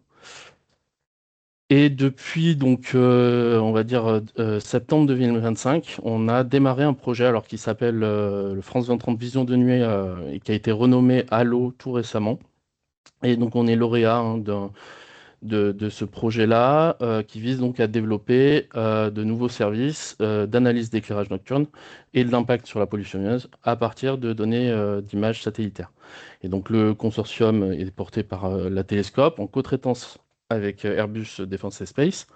Et depuis, donc, on va dire septembre 2025, on a démarré un projet alors qui s'appelle le France 2030 Vision de nuit et qui a été renommé Halo tout récemment. Et donc, on est lauréat, hein, de ce projet-là qui vise donc à développer de nouveaux services d'analyse d'éclairage nocturne et de l'impact sur la pollution lumineuse à partir de données d'images satellitaires. Et donc, le consortium est porté par la Télescope en co-traitance avec Airbus Defence and Space.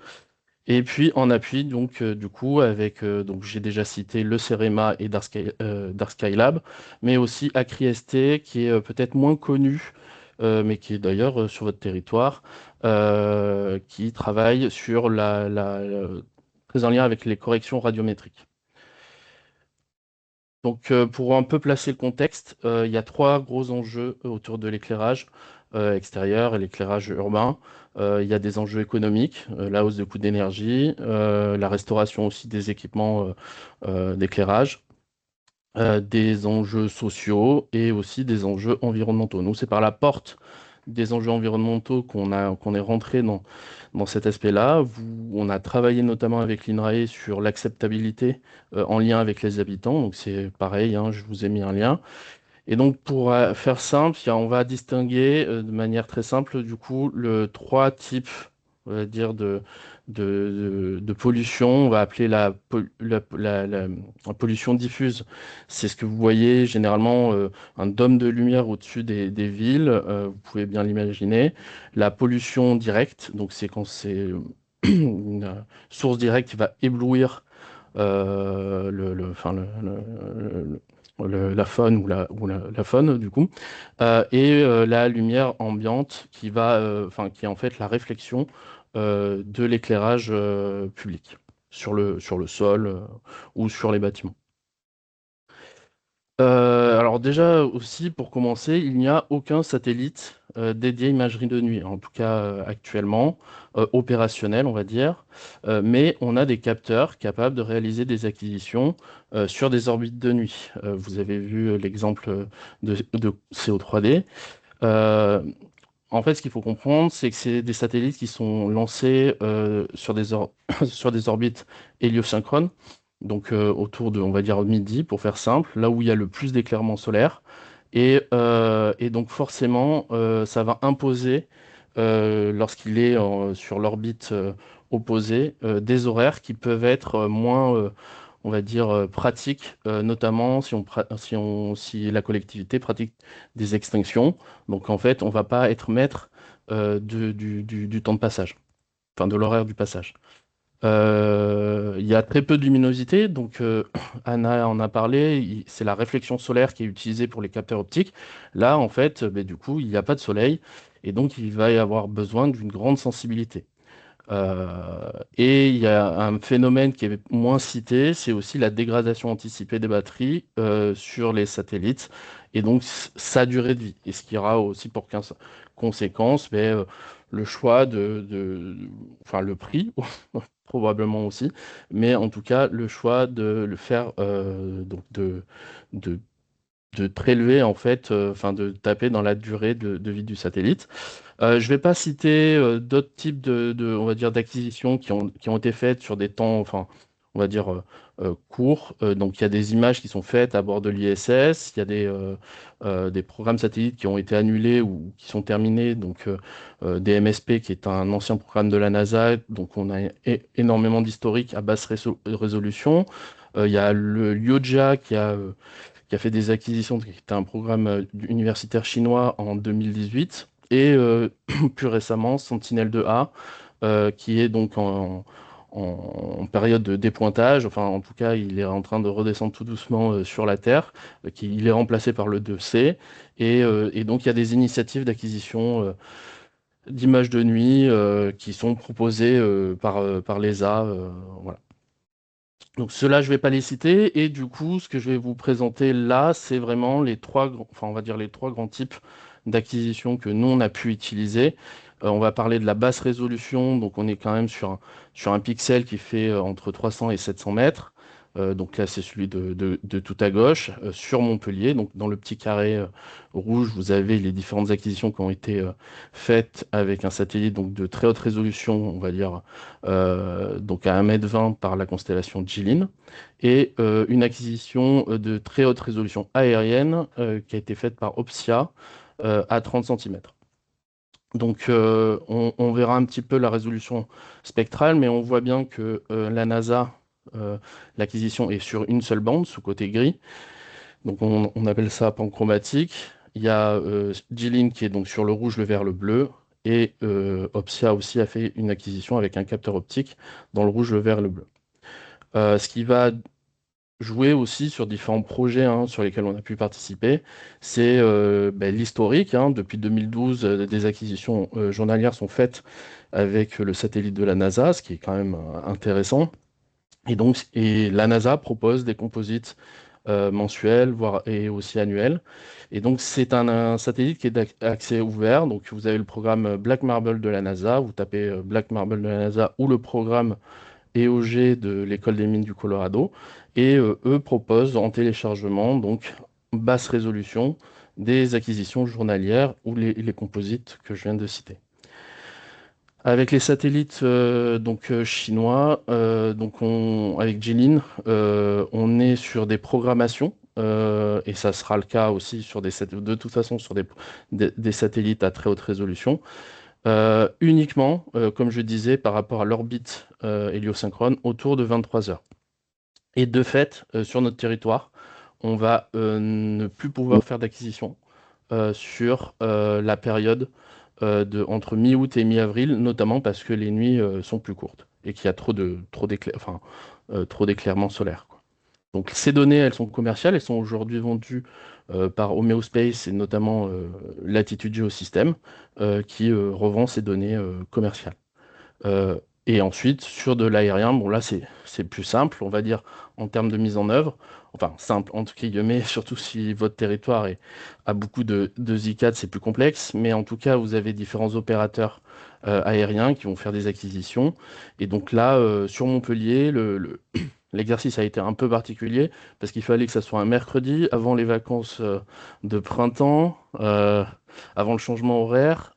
Et puis en appui, donc, du coup, avec, donc j'ai déjà cité le CEREMA et Dark Skylab, mais aussi ACRI-ST, qui est peut-être moins connu, mais qui est d'ailleurs sur votre territoire, qui travaille sur très en lien avec les corrections radiométriques. Donc, pour un peu placer le contexte, il y a trois gros enjeux autour de l'éclairage extérieur et l'éclairage urbain. Il y a des enjeux économiques, la hausse des coûts d'énergie, la restauration aussi des équipements d'éclairage, des enjeux sociaux et aussi des enjeux environnementaux. Nous, c'est par la porte des enjeux environnementaux qu'on est rentré dans cet aspect-là. On a travaillé notamment avec l'INRAE sur l'acceptabilité en lien avec les habitants. Donc c'est pareil, hein, je vous ai mis un lien. Et donc pour faire simple, on va distinguer de manière très simple du coup trois types, on va dire, de pollution. On va appeler la pollution diffuse. C'est ce que vous voyez généralement, un dôme de lumière au-dessus des villes, vous pouvez bien l'imaginer. La pollution directe, donc c'est quand c'est une source directe qui va éblouir enfin, la faune ou la faune du coup, et la lumière ambiante qui est en fait la réflexion de l'éclairage public sur le sol ou sur les bâtiments. Alors déjà aussi pour commencer, il n'y a aucun satellite dédié imagerie de nuit, en tout cas actuellement, opérationnel on va dire, mais on a des capteurs capables de réaliser des acquisitions sur des orbites de nuit. Vous avez vu l'exemple de CO3D. En fait, ce qu'il faut comprendre, c'est que c'est des satellites qui sont lancés sur sur des orbites héliosynchrones, donc autour de, on va dire, midi, pour faire simple, là où il y a le plus d'éclairement solaire. Et donc forcément, ça va imposer, lorsqu'il est sur l'orbite opposée, des horaires qui peuvent être moins, on va dire, pratiques, notamment si la collectivité pratique des extinctions. Donc en fait, on ne va pas être maître du temps de passage, enfin de l'horaire du passage. Il y a très peu de luminosité, donc Anna en a parlé, c'est la réflexion solaire qui est utilisée pour les capteurs optiques. Là, en fait, du coup, il n'y a pas de soleil, et donc il va y avoir besoin d'une grande sensibilité. Et il y a un phénomène qui est moins cité, c'est aussi la dégradation anticipée des batteries sur les satellites, et donc sa durée de vie. Et ce qui aura aussi pour conséquence, le choix enfin le prix, probablement aussi, mais en tout cas le choix de le faire, donc de prélever en fait, de taper dans la durée de vie du satellite. Je ne vais pas citer d'autres types on va dire, d'acquisitions qui ont été faites sur des temps, on va dire, courts. Donc, il y a des images qui sont faites à bord de l'ISS, il y a des programmes satellites qui ont été annulés ou qui sont terminés. Donc, DMSP, qui est un ancien programme de la NASA. Donc, on a énormément d'historiques à basse résolution. Il y a le Lioja qui a fait des acquisitions, qui était un programme universitaire chinois en 2018. Et plus récemment, Sentinel-2A, qui est donc en période de dépointage. Enfin, en tout cas, il est en train de redescendre tout doucement sur la Terre. Il est remplacé par le 2C. Et donc, il y a des initiatives d'acquisition d'images de nuit qui sont proposées par l'ESA. Voilà. Donc ceux-là, je ne vais pas les citer. Et du coup, ce que je vais vous présenter là, c'est vraiment on va dire les trois grands types d'acquisition que nous, on a pu utiliser. On va parler de la basse résolution. Donc on est quand même sur un pixel qui fait entre 300 et 700 mètres. Donc là, c'est celui de tout à gauche, sur Montpellier. Donc dans le petit carré rouge, vous avez les différentes acquisitions qui ont été faites avec un satellite donc, de très haute résolution, on va dire, donc à 1,20 m par la constellation Jilin, et une acquisition de très haute résolution aérienne qui a été faite par Opsia à 30 cm. Donc on verra un petit peu la résolution spectrale, mais on voit bien que la NASA, l'acquisition est sur une seule bande, sous côté gris. Donc on appelle ça panchromatique. Il y a Jilin qui est donc sur le rouge, le vert, le bleu. Et Opsia aussi a fait une acquisition avec un capteur optique dans le rouge, le vert et le bleu. Ce qui va jouer aussi sur différents projets sur lesquels on a pu participer, c'est l'historique. Depuis 2012, des acquisitions journalières sont faites avec le satellite de la NASA, ce qui est quand même intéressant. Et la NASA propose des composites mensuels, et aussi annuels. Et donc, c'est un satellite qui est d'accès ouvert. Donc, vous avez le programme Black Marble de la NASA. Vous tapez Black Marble de la NASA ou le programme EOG de l'École des mines du Colorado. Et eux proposent en téléchargement, donc basse résolution, des acquisitions journalières ou les composites que je viens de citer. Avec les satellites chinois, avec Jilin, on est sur des programmations, et ça sera le cas aussi de toute façon sur des satellites à très haute résolution, uniquement, comme je disais, par rapport à l'orbite héliosynchrone, autour de 23 heures. Et de fait, sur notre territoire, on va ne plus pouvoir faire d'acquisition sur la période entre mi-août et mi-avril, notamment parce que les nuits sont plus courtes et qu'il y a trop d'éclairement solaire, quoi. Donc ces données, elles sont commerciales, elles sont aujourd'hui vendues par Homeospace et notamment Latitude Geosystem qui revend ces données commerciales. Et ensuite, sur de l'aérien, bon là c'est plus simple, on va dire, en termes de mise en œuvre. Enfin, simple entre guillemets, surtout si votre territoire a beaucoup de ZCAD, c'est plus complexe. Mais en tout cas, vous avez différents opérateurs aériens qui vont faire des acquisitions. Et donc là, sur Montpellier, l'exercice a été un peu particulier parce qu'il fallait que ça soit un mercredi avant les vacances de printemps, avant le changement horaire,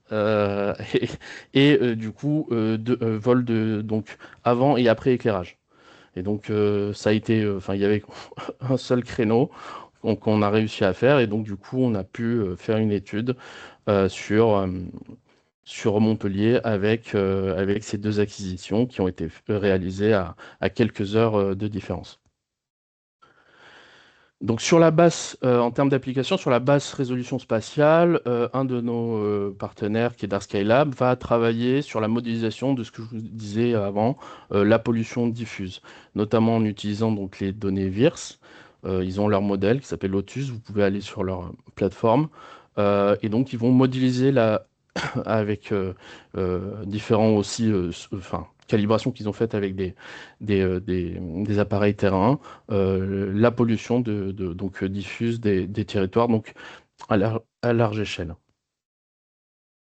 et du coup, vol donc avant et après éclairage. Et donc, ça a été, il y avait un seul créneau qu'on a réussi à faire, et donc du coup, on a pu faire une étude sur Montpellier avec ces deux acquisitions qui ont été réalisées à quelques heures de différence. Donc sur la basse, en termes d'application, sur la basse résolution spatiale, un de nos partenaires, qui est Dark Skylab, va travailler sur la modélisation de ce que je vous disais avant, la pollution diffuse, notamment en utilisant donc les données VIRS. Ils ont leur modèle qui s'appelle Lotus, vous pouvez aller sur leur plateforme, et donc ils vont modéliser avec différents aussi, calibrations qu'ils ont faites avec des appareils terrain, la pollution donc diffuse des territoires donc à large échelle.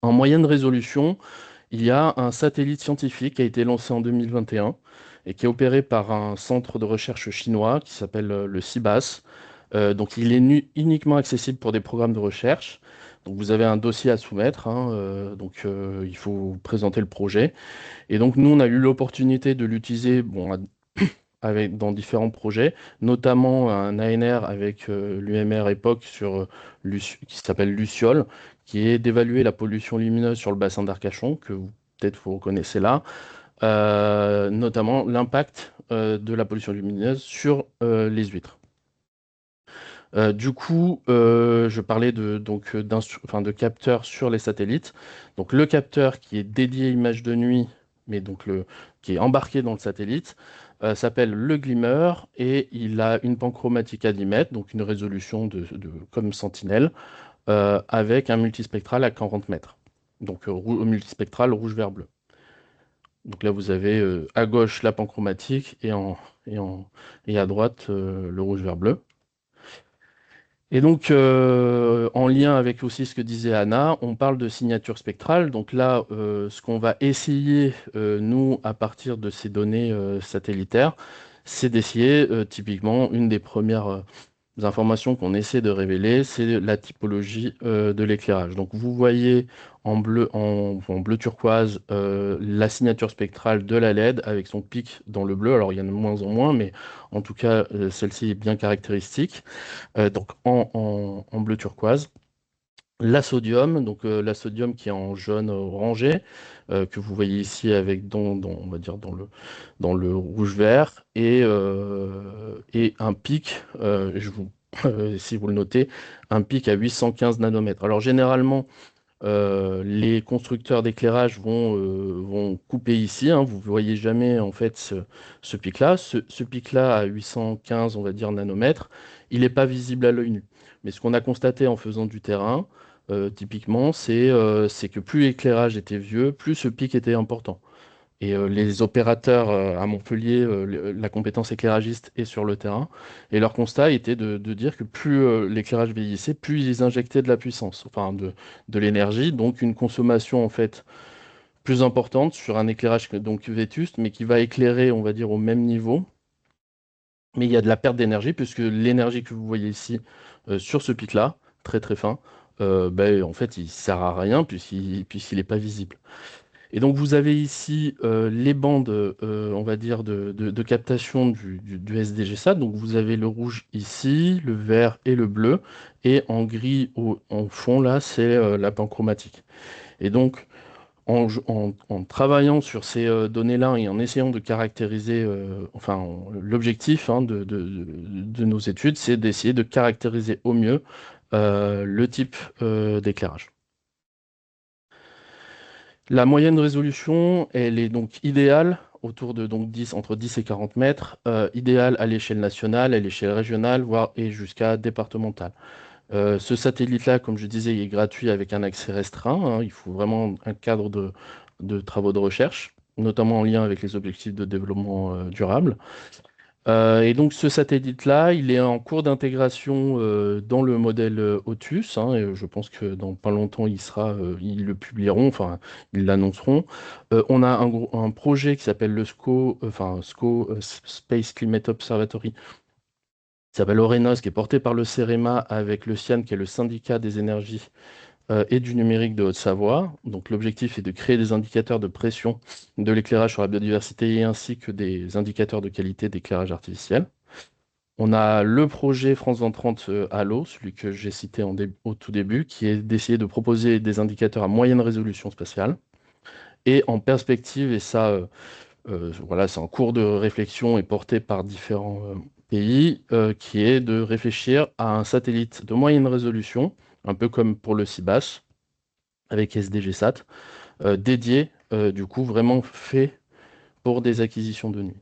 En moyenne résolution, il y a un satellite scientifique qui a été lancé en 2021 et qui est opéré par un centre de recherche chinois qui s'appelle le CIBAS, Donc, il est uniquement accessible pour des programmes de recherche. Donc, vous avez un dossier à soumettre, hein, il faut présenter le projet. Et donc, nous, on a eu l'opportunité de l'utiliser dans différents projets, notamment un ANR avec l'UMR EPOC qui s'appelle Luciole, qui est d'évaluer la pollution lumineuse sur le bassin d'Arcachon, que peut-être vous reconnaissez là, notamment l'impact de la pollution lumineuse sur les huîtres. Du coup, je parlais de capteurs sur les satellites. Donc le capteur qui est dédié images de nuit, mais donc qui est embarqué dans le satellite, s'appelle le Glimmer et il a une panchromatique à 10 mètres, donc une résolution comme Sentinelle, avec un multispectral à 40 mètres. Donc multispectral rouge-vert-bleu. Donc là, vous avez à gauche la panchromatique et à droite le rouge-vert-bleu. Et donc, en lien avec aussi ce que disait Anna, on parle de signature spectrale. Donc là, ce qu'on va essayer, nous, à partir de ces données satellitaires, c'est d'essayer, typiquement, une des premières informations qu'on essaie de révéler, c'est la typologie de l'éclairage. Donc vous voyez en bleu turquoise la signature spectrale de la LED avec son pic dans le bleu. Alors il y en a de moins en moins, mais en tout cas celle-ci est bien caractéristique. Donc en bleu turquoise. La sodium qui est en jaune orangé, que vous voyez ici avec on va dire dans le rouge-vert, et un pic, si vous le notez, un pic à 815 nanomètres. Alors généralement, les constructeurs d'éclairage vont couper ici, hein, vous ne voyez jamais en fait ce pic-là. Ce pic-là à 815, on va dire, nanomètres, il n'est pas visible à l'œil nu. Mais ce qu'on a constaté en faisant du terrain, typiquement, c'est que plus l'éclairage était vieux, plus ce pic était important. Et les opérateurs à Montpellier, la compétence éclairagiste est sur le terrain. Et leur constat était de dire que plus l'éclairage vieillissait, plus ils injectaient de la puissance, enfin de l'énergie, donc une consommation en fait plus importante sur un éclairage donc vétuste, mais qui va éclairer, on va dire, au même niveau. Mais il y a de la perte d'énergie, puisque l'énergie que vous voyez ici sur ce pic-là, très très fin, en fait, il ne sert à rien puisqu'il n'est pas visible. Et donc vous avez ici les bandes, on va dire, de captation du SDGSat. Donc vous avez le rouge ici, le vert et le bleu. Et en gris en fond, là, c'est la panchromatique. Et donc, en travaillant sur ces données-là et en essayant de caractériser, l'objectif hein, de nos études, c'est d'essayer de caractériser au mieux le type d'éclairage. La moyenne résolution, elle est donc idéale, autour de entre 10 et 40 mètres, idéale à l'échelle nationale, à l'échelle régionale, voire et jusqu'à départementale. Ce satellite-là, comme je disais, il est gratuit avec un accès restreint, hein. Il faut vraiment un cadre de travaux de recherche, notamment en lien avec les objectifs de développement durable. Et donc ce satellite-là, il est en cours d'intégration dans le modèle Otus, hein, et je pense que dans pas longtemps, ils le publieront, enfin, ils l'annonceront. On a un projet qui s'appelle le SCO, Space Climate Observatory, qui s'appelle ORENOS, qui est porté par le CEREMA avec le CIAN, qui est le syndicat des énergies et du numérique de Haute-Savoie. Donc l'objectif est de créer des indicateurs de pression de l'éclairage sur la biodiversité ainsi que des indicateurs de qualité d'éclairage artificiel. On a le projet France 2030 à l'eau, celui que j'ai cité au tout début, qui est d'essayer de proposer des indicateurs à moyenne résolution spatiale. Et en perspective, et ça, voilà, c'est en cours de réflexion et porté par différents pays, qui est de réfléchir à un satellite de moyenne résolution, un peu comme pour le CIBAS, avec SDGSat, dédié, du coup, vraiment fait pour des acquisitions de nuit.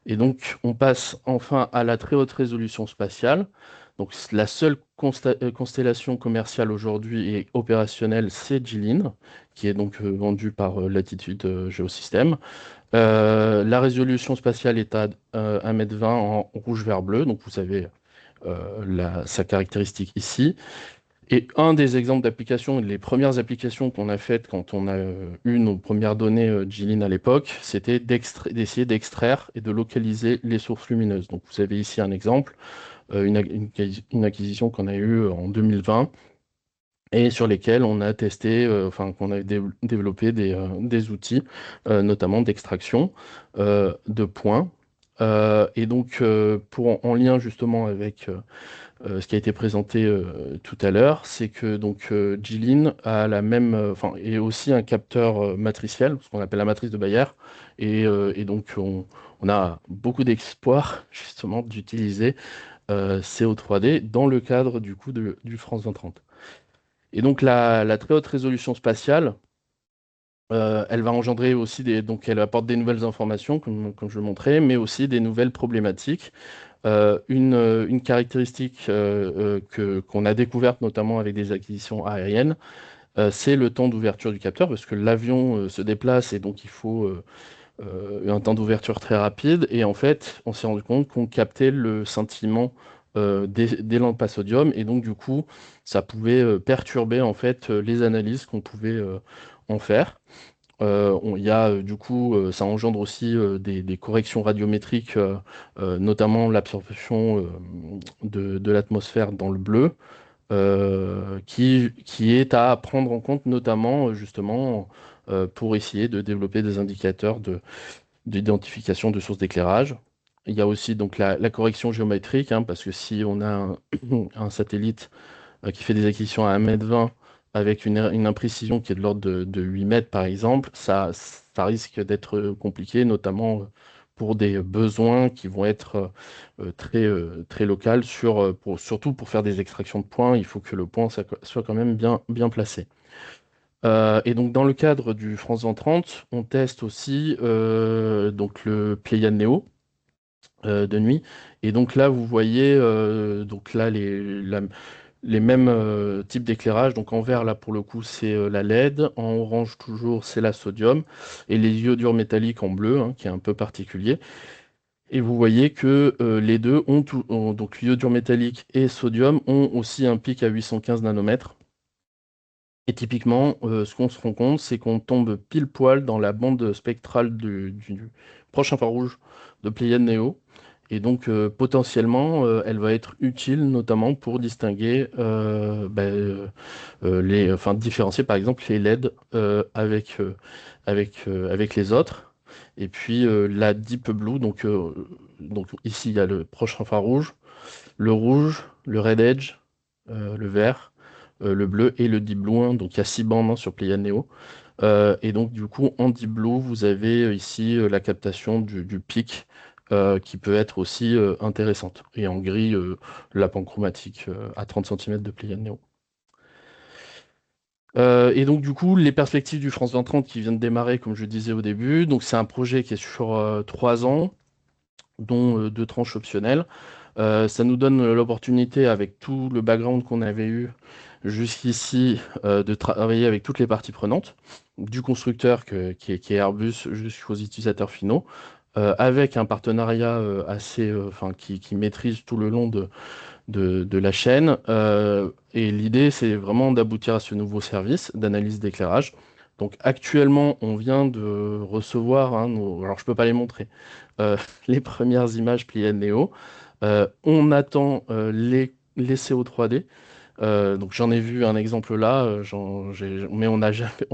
Et donc, on passe enfin à la très haute résolution spatiale. Donc, la seule constellation commerciale aujourd'hui et opérationnelle, c'est JILIN, qui est donc vendue par Latitude Géosystème. La résolution spatiale est à 1,20 m en rouge-vert-bleu, donc vous avez sa caractéristique ici. Et un des exemples d'applications, les premières applications qu'on a faites quand on a eu nos premières données Jilin à l'époque, c'était d'essayer d'extraire et de localiser les sources lumineuses. Donc vous avez ici un exemple, une acquisition qu'on a eue en 2020 et sur lesquels on a testé, enfin qu'on a développé des outils, notamment d'extraction de points. Et donc, en lien justement avec ce qui a été présenté tout à l'heure, c'est que donc Jilin a la même, enfin, est aussi un capteur matriciel, ce qu'on appelle la matrice de Bayer, et donc on a beaucoup d'espoir justement d'utiliser CO3D dans le cadre du coup du France 2030. Et donc la très haute résolution spatiale, elle va engendrer aussi donc elle apporte des nouvelles informations, comme je le montrais, mais aussi des nouvelles problématiques. Une caractéristique qu'on a découverte notamment avec des acquisitions aériennes, c'est le temps d'ouverture du capteur, parce que l'avion se déplace et donc il faut un temps d'ouverture très rapide. Et en fait, on s'est rendu compte qu'on captait le scintillement des lampes à sodium, et donc du coup, ça pouvait perturber en fait les analyses qu'on pouvait en faire. Il y a du coup, ça engendre aussi des corrections radiométriques, notamment l'absorption de l'atmosphère dans le bleu, qui est à prendre en compte notamment justement pour essayer de développer des indicateurs d'identification de sources d'éclairage. Il y a aussi donc la correction géométrique, hein, parce que si on a un satellite qui fait des acquisitions à 1,20 m avec une imprécision qui est de l'ordre de 8 mètres, par exemple, ça risque d'être compliqué, notamment pour des besoins qui vont être très locaux, surtout pour faire des extractions de points. Il faut que le point soit quand même bien placé. Et donc, dans le cadre du France 2030, on teste aussi donc le Pléiade Neo de nuit. Et donc là, vous voyez donc là, les mêmes types d'éclairage. Donc en vert, là, pour le coup, c'est la LED. En orange, toujours, c'est la sodium. Et les iodures métalliques en bleu, hein, qui est un peu particulier. Et vous voyez que les deux donc l'iodure métallique et sodium ont aussi un pic à 815 nanomètres. Et typiquement, ce qu'on se rend compte, c'est qu'on tombe pile poil dans la bande spectrale du proche infrarouge de Pléiade Neo. Et donc, potentiellement, elle va être utile notamment pour distinguer, enfin, différencier par exemple les LED avec les autres. Et puis, la Deep Blue, donc ici, il y a le proche infrarouge, le rouge, le Red Edge, le vert, le bleu et le Deep Blue, hein. Donc, il y a 6 bandes, hein, sur Pléiade Neo. Et donc, du coup, en Deep Blue, vous avez ici la captation du pic qui peut être aussi intéressante. Et en gris, la panchromatique à 30 cm de Pléiade Neo. Et donc, du coup, les perspectives du France 2030 qui vient de démarrer, comme je disais au début, donc c'est un projet qui est sur 3 ans, dont 2 tranches optionnelles. Ça nous donne l'opportunité, avec tout le background qu'on avait eu jusqu'ici, de travailler avec toutes les parties prenantes, du constructeur qui est Airbus jusqu'aux utilisateurs finaux, avec un partenariat enfin, qui maîtrise tout le long de la chaîne. Et l'idée, c'est vraiment d'aboutir à ce nouveau service d'analyse d'éclairage. Donc actuellement, on vient de recevoir, hein, alors je ne peux pas les montrer, les premières images Pléiade Neo. On attend les CO3D. Donc j'en ai vu un exemple là, mais on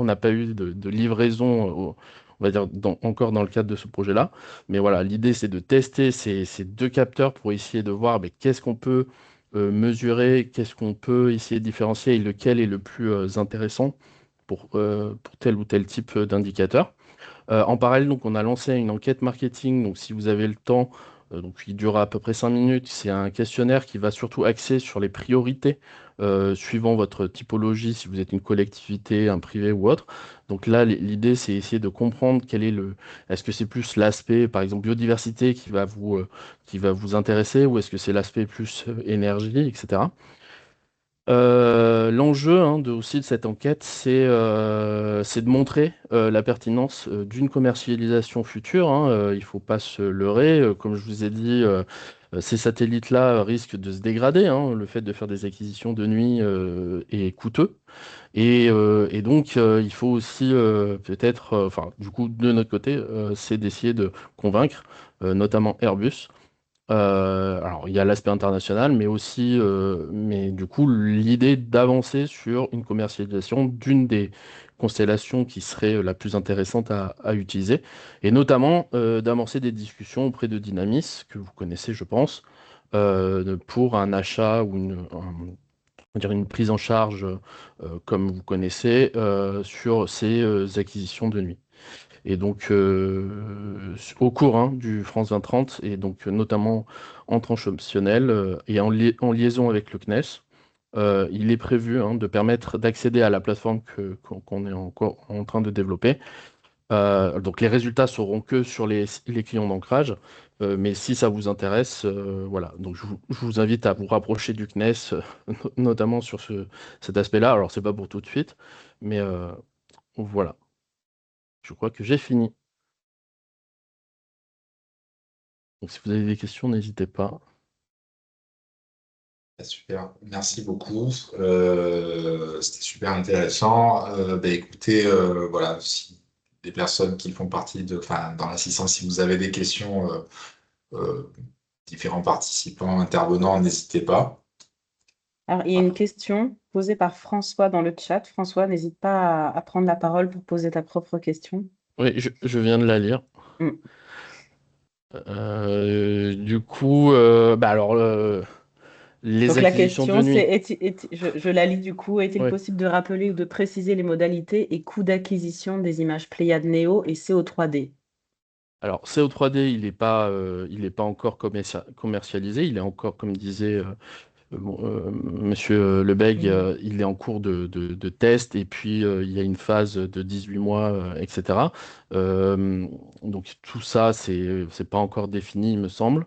n'a pas eu de livraison, on va dire, encore dans le cadre de ce projet-là. Mais voilà, l'idée c'est de tester ces 2 capteurs pour essayer de voir qu'est-ce qu'on peut mesurer, qu'est-ce qu'on peut essayer de différencier et lequel est le plus intéressant pour tel ou tel type d'indicateur. En parallèle, donc, on a lancé une enquête marketing. Donc, si vous avez le temps, donc, il durera à peu près 5 minutes. C'est un questionnaire qui va surtout axer sur les priorités suivant votre typologie, si vous êtes une collectivité, un privé ou autre. Donc là, l'idée, c'est essayer de comprendre est-ce que c'est plus l'aspect, par exemple, biodiversité qui va vous intéresser, ou est-ce que c'est l'aspect plus énergie, etc. L'enjeu, hein, aussi de cette enquête, c'est de montrer la pertinence d'une commercialisation future, hein. Il ne faut pas se leurrer. Comme je vous ai dit, Ces satellites-là risquent de se dégrader, hein. Le fait de faire des acquisitions de nuit est coûteux. Et donc, il faut aussi peut-être, enfin, du coup, de notre côté, c'est d'essayer de convaincre, notamment Airbus. Alors, il y a l'aspect international, mais aussi, mais du coup, l'idée d'avancer sur une commercialisation d'une des constellations qui serait la plus intéressante à utiliser, et notamment d'amorcer des discussions auprès de Dynamis, que vous connaissez, je pense, pour un achat ou on va dire une prise en charge, comme vous connaissez, sur ces acquisitions de nuit. Et donc, au cours du France 2030, et donc notamment en tranche optionnelle et en liaison avec le CNES, il est prévu de permettre d'accéder à la plateforme qu'on est encore en train de développer. Donc les résultats seront que sur les clients d'ancrage, mais si ça vous intéresse, voilà. Donc je vous invite à vous rapprocher du CNES, notamment sur cet aspect-là. Alors c'est pas pour tout de suite, mais voilà. Je crois que j'ai fini. Donc si vous avez des questions, n'hésitez pas. Super, merci beaucoup. C'était super intéressant. Écoutez, voilà, si des personnes qui font partie enfin, dans l'assistance, si vous avez des questions, euh, différents participants, intervenants, n'hésitez pas. Alors, il y a une question posée par François dans le chat. François, n'hésite pas à prendre la parole pour poser ta propre question. Oui, je viens de la lire. Mm. Du coup, alors, les Donc la acquisitions de question, nuit. je la lis du coup, est-il Ouais. possible de rappeler ou de préciser les modalités et coûts d'acquisition des images Pléiades Néo et CO3D? Alors, CO3D, il est pas encore commercialisé. Il est encore, comme disait Monsieur Lebègue, il est en cours de test. Et puis, il y a une phase de 18 mois, etc. Donc, tout ça, c'est pas encore défini, il me semble.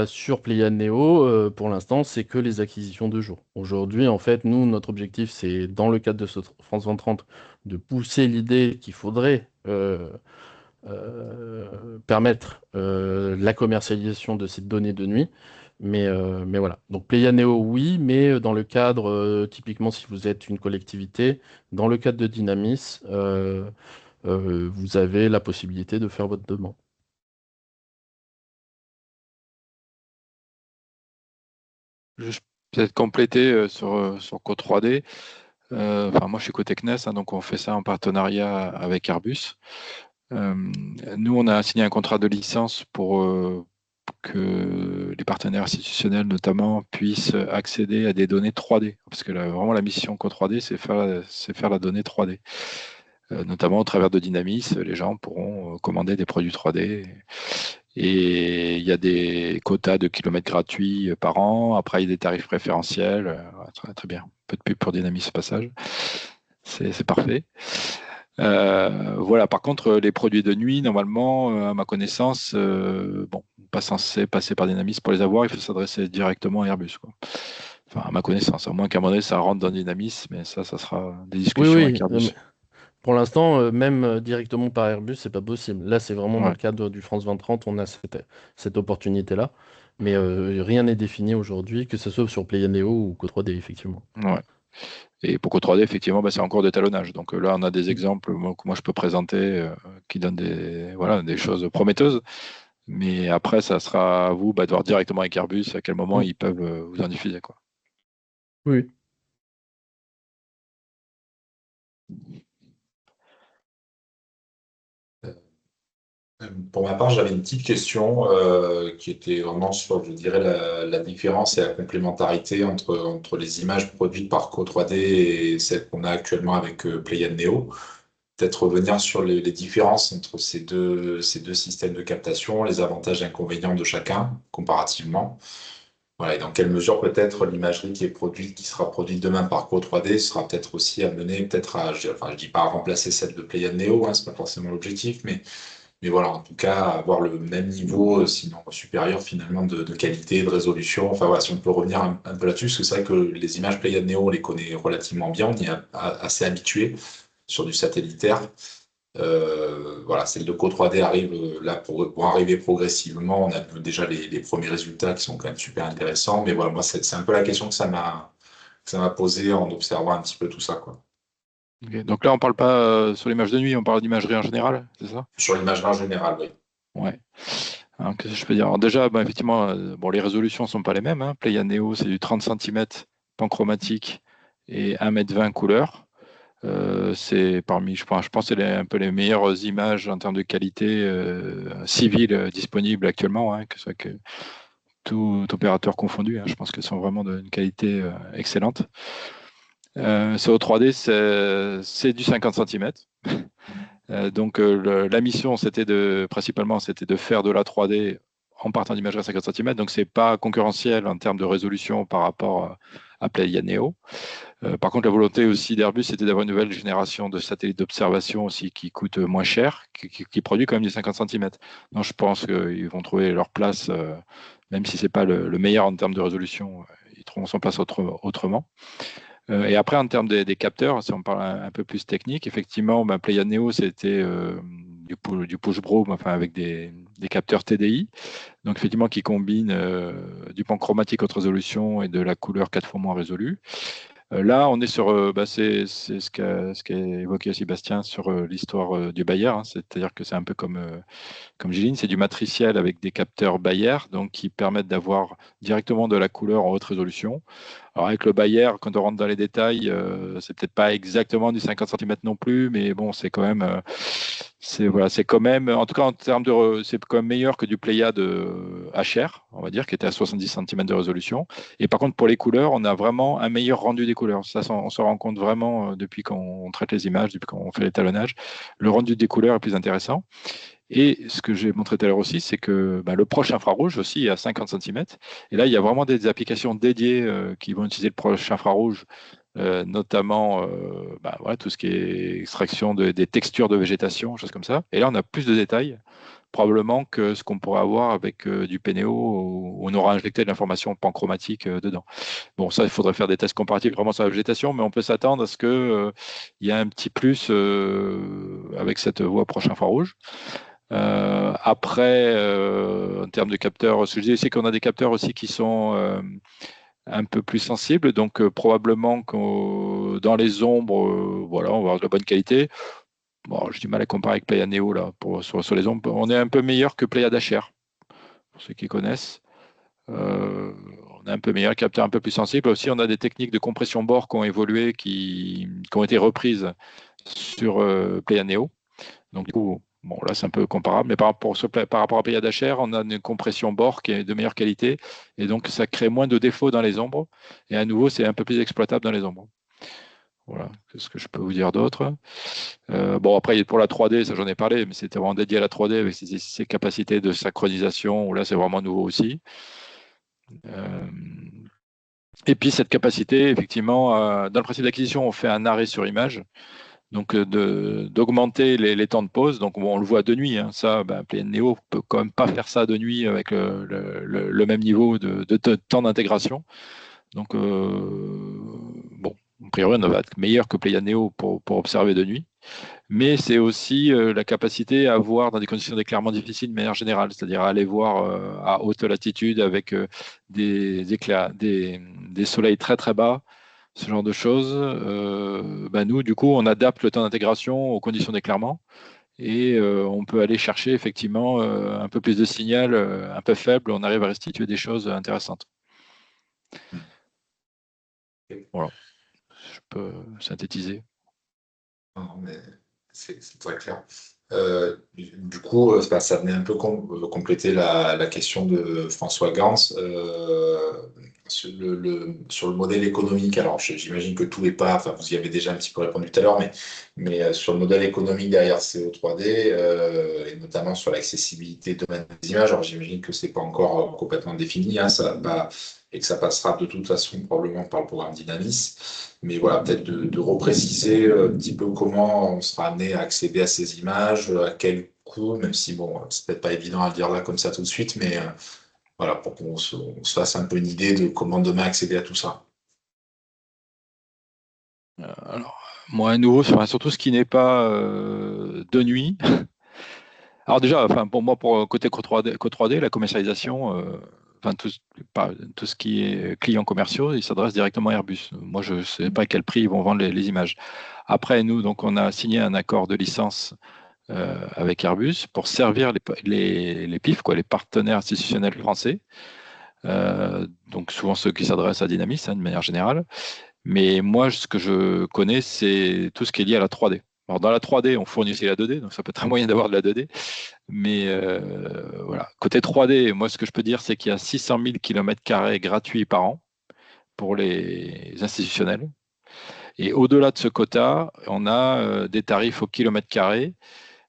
Sur Pléiades Néo, pour l'instant, c'est que les acquisitions de jours. Aujourd'hui, en fait, nous, notre objectif, c'est, dans le cadre de ce France 2030, de pousser l'idée qu'il faudrait permettre la commercialisation de ces données de nuit. Mais voilà. Donc Pléiades Néo, oui, mais dans le cadre, typiquement, si vous êtes une collectivité, dans le cadre de Dynamis, vous avez la possibilité de faire votre demande. Juste peut-être compléter sur Code 3D. Enfin, moi, je suis côté CNES, donc on fait ça en partenariat avec Airbus. Nous, on a signé un contrat de licence pour que les partenaires institutionnels, notamment, puissent accéder à des données 3D. Parce que vraiment, la mission Code 3D, c'est faire la donnée 3D. Notamment au travers de Dynamis, les gens pourront commander des produits 3D. Et il y a des quotas de kilomètres gratuits par an. Après, il y a des tarifs préférentiels. Très, très bien. Un peu de pub pour Dynamis au passage. C'est parfait. Voilà. Par contre, les produits de nuit, normalement, à ma connaissance, pas censé passer par Dynamis pour les avoir. Il faut s'adresser directement à Airbus, quoi. Enfin, à ma connaissance, à moins qu'à un moment donné, ça rentre dans Dynamis, mais ça sera des discussions Oui, avec oui. Airbus. Pour l'instant, même directement par Airbus, c'est pas possible. Là, c'est vraiment dans Ouais. le cadre du France 2030, on a cette opportunité-là. Mais rien n'est défini aujourd'hui, que ce soit sur Pléiades Néo ou Co3D, effectivement. Ouais. Et pour Code 3D, effectivement, c'est encore d'étalonnage. Donc là, on a des exemples que moi je peux présenter qui donnent des choses prometteuses. Mais après, ça sera à vous de voir directement avec Airbus à quel moment ils peuvent vous en diffuser, quoi. Oui. Pour ma part, j'avais une petite question qui était vraiment sur, je dirais, la différence et la complémentarité entre les images produites par Co3D et celles qu'on a actuellement avec Pléiades Néo. Peut-être revenir sur les différences entre ces deux systèmes de captation, les avantages et inconvénients de chacun comparativement. Voilà, et dans quelle mesure peut-être l'imagerie qui sera produite demain par Co3D sera peut-être aussi amenée peut-être je dis pas à remplacer celle de Pléiades Néo, hein, c'est pas forcément l'objectif, mais voilà, en tout cas, avoir le même niveau, sinon supérieur finalement de qualité, de résolution. Enfin voilà, si on peut revenir un peu là-dessus, parce que c'est vrai que les images Pléiades Néo, on les connaît relativement bien, on y est assez habitué sur du satellitaire. Voilà, celle de Co3D arrive là pour arriver progressivement. On a vu déjà les premiers résultats qui sont quand même super intéressants. Mais voilà, moi, c'est un peu la question que ça m'a posé en observant un petit peu tout ça, quoi. Ok. Donc là, on parle pas sur l'image de nuit, on parle d'imagerie en général, c'est ça? Sur l'imagerie en général, oui. Ouais. Alors, qu'est-ce que je peux dire? Alors déjà, bah, effectivement, bon, les résolutions sont pas les mêmes, hein. Playa Neo, c'est du 30 cm panchromatique et 1,20 m couleur. C'est parmi, je pense, c'est un peu les meilleures images en termes de qualité civile disponibles actuellement, hein, que ce soit que tout opérateur confondu, hein. Je pense qu'elles sont vraiment d'une qualité excellente. CO 3D, c'est du 50 cm. Donc la mission, principalement, c'était de faire de la 3D en partant d'imagerie à 50 cm. Donc c'est pas concurrentiel en termes de résolution par rapport à Playa Neo. Par contre, la volonté aussi d'Airbus, c'était d'avoir une nouvelle génération de satellites d'observation aussi qui coûte moins cher, qui produit quand même du 50 cm. Donc je pense qu'ils vont trouver leur place, même si c'est pas le meilleur en termes de résolution, ils trouveront son place autrement. Et après, en termes des capteurs, si on parle un peu plus technique, effectivement, Playa Neo, c'était du push broom, enfin avec des capteurs TDI, donc effectivement qui combinent du panchromatique haute résolution et de la couleur 4 fois moins résolue. Là, on est sur, c'est ce qu'a évoqué Sébastien sur l'histoire du Bayer, hein, c'est-à-dire que c'est un peu comme Géline, c'est du matriciel avec des capteurs Bayer, donc qui permettent d'avoir directement de la couleur en haute résolution. Alors avec le Bayer, quand on rentre dans les détails, c'est peut-être pas exactement du 50 cm non plus, mais bon, c'est quand même, c'est quand même, en tout cas en termes c'est quand même meilleur que du Pléiade HR, on va dire, qui était à 70 cm de résolution. Et par contre, pour les couleurs, on a vraiment un meilleur rendu des couleurs. Ça, on se rend compte vraiment depuis qu'on traite les images, depuis qu'on fait l'étalonnage. Le rendu des couleurs est plus intéressant. Et ce que j'ai montré tout à l'heure aussi, c'est que le proche infrarouge aussi est à 50 cm. Et là, il y a vraiment des applications dédiées qui vont utiliser le proche infrarouge, notamment voilà, tout ce qui est extraction des textures de végétation, choses comme ça. Et là, on a plus de détails, probablement que ce qu'on pourrait avoir avec du PNEO, où on aura injecté de l'information panchromatique dedans. Bon, ça, il faudrait faire des tests comparatifs vraiment sur la végétation, mais on peut s'attendre à ce qu'il y ait un petit plus avec cette voie proche infrarouge. Après, en termes de capteurs, ce que je dis, c'est qu'on a des capteurs aussi qui sont un peu plus sensibles, donc probablement que dans les ombres, voilà, on va avoir de la bonne qualité. Bon, j'ai du mal à comparer avec Playa Neo là, sur les ombres. On est un peu meilleur que Pléiade HR, pour ceux qui connaissent. On a un peu meilleur, capteur un peu plus sensible. Aussi, on a des techniques de compression bord qui ont évolué, qui ont été reprises sur Playa Neo. Donc, du coup, bon, là, c'est un peu comparable, mais par rapport à Pléiade HR, on a une compression bord qui est de meilleure qualité, et donc ça crée moins de défauts dans les ombres, et à nouveau, c'est un peu plus exploitable dans les ombres. Voilà, qu'est-ce que je peux vous dire d'autre? Bon, après, pour la 3D, ça j'en ai parlé, mais c'était vraiment dédié à la 3D avec ses capacités de synchronisation, où là, c'est vraiment nouveau aussi. Et puis, cette capacité, effectivement, dans le principe d'acquisition, on fait un arrêt sur image. Donc d'augmenter les temps de pause. Donc on le voit de nuit, hein. Ça, Playa Neo peut quand même pas faire ça de nuit avec le même niveau de temps d'intégration. Donc bon, a priori on va être meilleur que Playa Neo pour observer de nuit. Mais c'est aussi la capacité à voir dans des conditions d'éclairement difficiles de manière générale, c'est-à-dire aller voir à haute latitude avec des soleils très très bas, ce genre de choses. Nous, du coup, on adapte le temps d'intégration aux conditions d'éclairement et on peut aller chercher effectivement un peu plus de signal, un peu faible, on arrive à restituer des choses intéressantes. Voilà, je peux synthétiser. Non, mais c'est très clair. Du coup, ça venait un peu compléter la question de François Gans sur le modèle économique. Alors, j'imagine que tout n'est pas, enfin, vous y avez déjà un petit peu répondu tout à l'heure, mais sur le modèle économique derrière CO3D, et notamment sur l'accessibilité de des images, alors j'imagine que c'est pas encore complètement défini, hein, et que ça passera de toute façon probablement par le programme Dynamis. Mais voilà, peut-être de repréciser un petit peu comment on sera amené à accéder à ces images, à quel coût, même si bon, c'est peut-être pas évident à le dire là comme ça tout de suite, mais voilà, pour qu'on se fasse un peu une idée de comment demain accéder à tout ça. Alors, moi, à nouveau, surtout ce qui n'est pas de nuit. Alors déjà, pour moi, pour côté Co3D, la commercialisation, tout ce qui est clients commerciaux, ils s'adressent directement à Airbus. Moi, je ne sais pas à quel prix ils vont vendre les images. Après, nous, donc, on a signé un accord de licence avec Airbus pour servir les PIF, les partenaires institutionnels français. Donc souvent ceux qui s'adressent à Dynamis, de manière générale. Mais moi, ce que je connais, c'est tout ce qui est lié à la 3D. Alors, dans la 3D, on fournit aussi la 2D, donc ça peut être un moyen d'avoir de la 2D. Mais voilà. Côté 3D, moi, ce que je peux dire, c'est qu'il y a 600 000 km² gratuits par an pour les institutionnels. Et au-delà de ce quota, on a des tarifs au kilomètre-carré.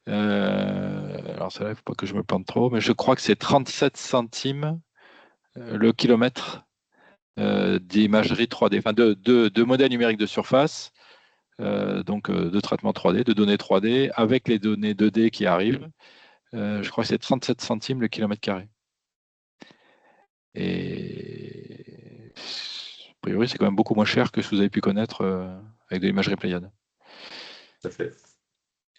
Alors, ça, il ne faut pas que je me plante trop, mais je crois que c'est 37 centimes le kilomètre d'imagerie 3D, enfin de modèles numériques de surface, donc de traitement 3D, de données 3D, avec les données 2D qui arrivent. Je crois que c'est 37 centimes le kilomètre-carré. Et a priori, c'est quand même beaucoup moins cher que ce que vous avez pu connaître avec de l'imagerie Pléiade. Tout à fait.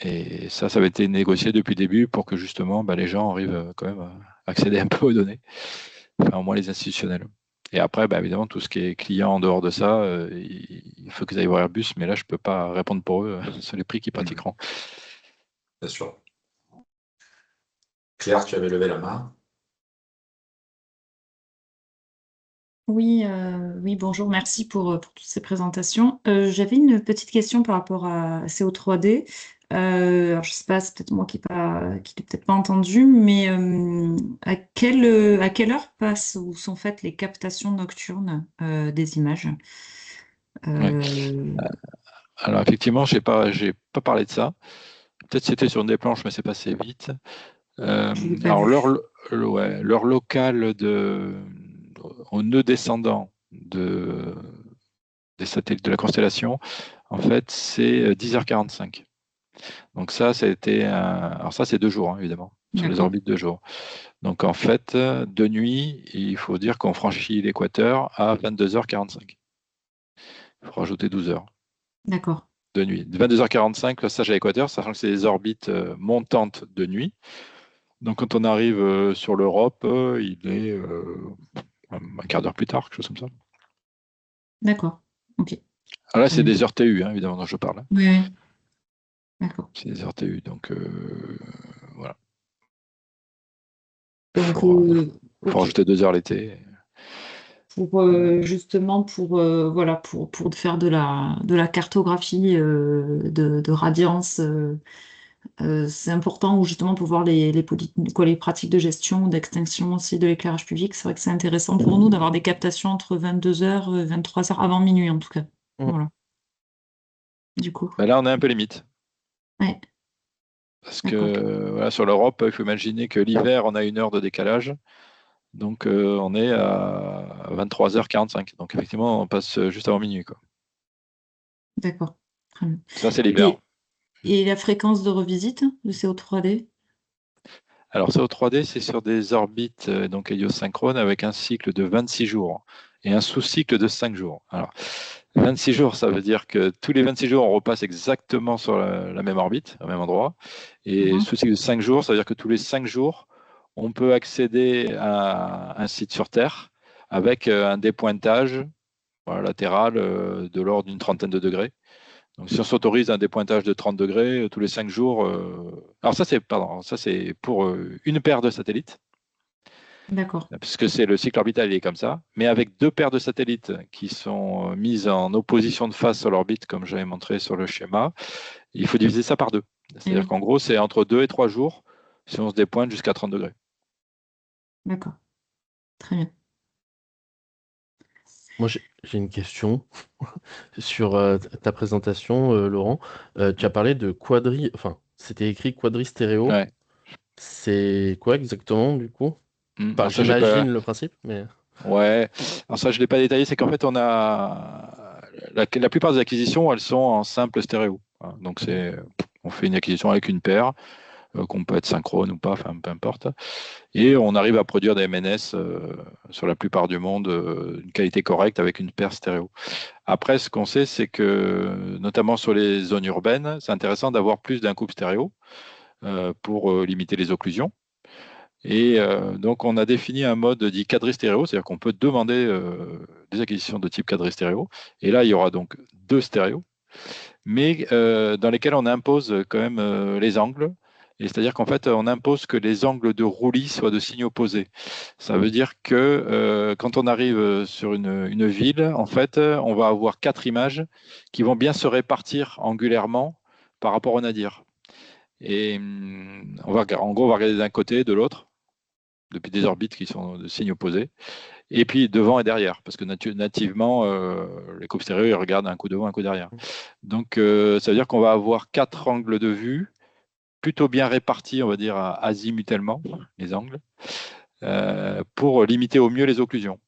Et ça avait été négocié depuis le début pour que justement les gens arrivent quand même à accéder un peu aux données, enfin au moins les institutionnels. Et après, évidemment, tout ce qui est client en dehors de ça, il faut qu'ils aillent voir Airbus, mais là, je ne peux pas répondre pour eux sur les prix qu'ils pratiqueront. Bien sûr. Claire, tu avais levé la main. Oui, bonjour, merci pour toutes ces présentations. J'avais une petite question par rapport à CO3D. Alors, je ne sais pas, c'est peut-être moi qui l'ai peut-être pas entendu, mais à quelle heure passent ou sont faites les captations nocturnes des images? Alors, effectivement, j'ai pas parlé de ça. Peut-être c'était sur une des planches, mais c'est passé vite. Alors, l'heure locale au nœud descendant des satellites de la constellation, en fait, c'est 10h45. Donc ça a été alors ça, c'est 2 jours, évidemment, sur les orbites 2 jours. Donc en fait, de nuit, il faut dire qu'on franchit l'équateur à 22h45. Il faut rajouter 12 heures. D'accord. De nuit. 22h45, passage à l'équateur, sachant que c'est des orbites montantes de nuit. Donc quand on arrive sur l'Europe, il est un quart d'heure plus tard, quelque chose comme ça. D'accord, ok. Alors là, c'est des heures TU, évidemment, dont je parle. Oui. D'accord. C'est des heures TU, donc voilà. Donc, faut rajouter 2 heures l'été. Justement pour faire de la cartographie de radiance, c'est important ou justement pour voir les pratiques de gestion, d'extinction aussi de l'éclairage public. C'est vrai que c'est intéressant pour nous d'avoir des captations entre 22h et 23h, avant minuit en tout cas. Voilà. Du coup. Là, on a un peu limite. Ouais. Parce que sur l'Europe, il faut imaginer que l'hiver, on a 1 heure de décalage. Donc, on est à 23h45. Donc, effectivement, on passe juste avant minuit, quoi. D'accord. Très bien. Ça, c'est l'hiver. Et la fréquence de revisite de CO3D? Alors, CO3D, c'est sur des orbites donc héliosynchrones avec un cycle de 26 jours et un sous-cycle de 5 jours. Alors, 26 jours, ça veut dire que tous les 26 jours, on repasse exactement sur la même orbite, au même endroit. Et sous-cycle de 5 jours, ça veut dire que tous les 5 jours, on peut accéder à un site sur Terre avec un dépointage latéral de l'ordre d'une trentaine de degrés. Donc, si on s'autorise un dépointage de 30 degrés tous les 5 jours, alors ça c'est pour une paire de satellites. D'accord. Parce que c'est le cycle orbital, il est comme ça. Mais avec 2 paires de satellites qui sont mises en opposition de face sur l'orbite, comme j'avais montré sur le schéma, il faut diviser ça par 2. C'est-à-dire qu'en gros, c'est entre 2 et 3 jours si on se dépointe jusqu'à 30 degrés. D'accord. Très bien. Moi, j'ai une question sur ta présentation, Laurent. Tu as parlé de enfin, c'était écrit quadri stéréo. Ouais. C'est quoi exactement, du coup? Enfin, j'imagine le principe, mais... Ouais, alors ça, je ne l'ai pas détaillé, c'est qu'en fait, on a la plupart des acquisitions, elles sont en simple stéréo. Donc, on fait une acquisition avec une paire. qu'on peut être synchrone ou pas, enfin peu importe. Et on arrive à produire des MNS sur la plupart du monde d'une qualité correcte avec une paire stéréo. Après, ce qu'on sait, c'est que notamment sur les zones urbaines, c'est intéressant d'avoir plus d'un couple stéréo pour limiter les occlusions. Et donc, on a défini un mode dit quadri stéréo, c'est-à-dire qu'on peut demander des acquisitions de type quadri stéréo. Et là, il y aura donc 2 stéréos, mais dans lesquels on impose quand même les angles. Et c'est-à-dire qu'en fait, on impose que les angles de roulis soient de signes opposés. Ça veut dire que quand on arrive sur une ville, en fait, on va avoir 4 images qui vont bien se répartir angulairement par rapport au nadir. Et en gros, on va regarder d'un côté, de l'autre, depuis des orbites qui sont de signes opposés, et puis devant et derrière, parce que nativement, les coupes stéréo, ils regardent un coup devant, un coup derrière. Donc, ça veut dire qu'on va avoir 4 angles de vue, plutôt bien répartis, on va dire, azimutalement, les angles, pour limiter au mieux les occlusions.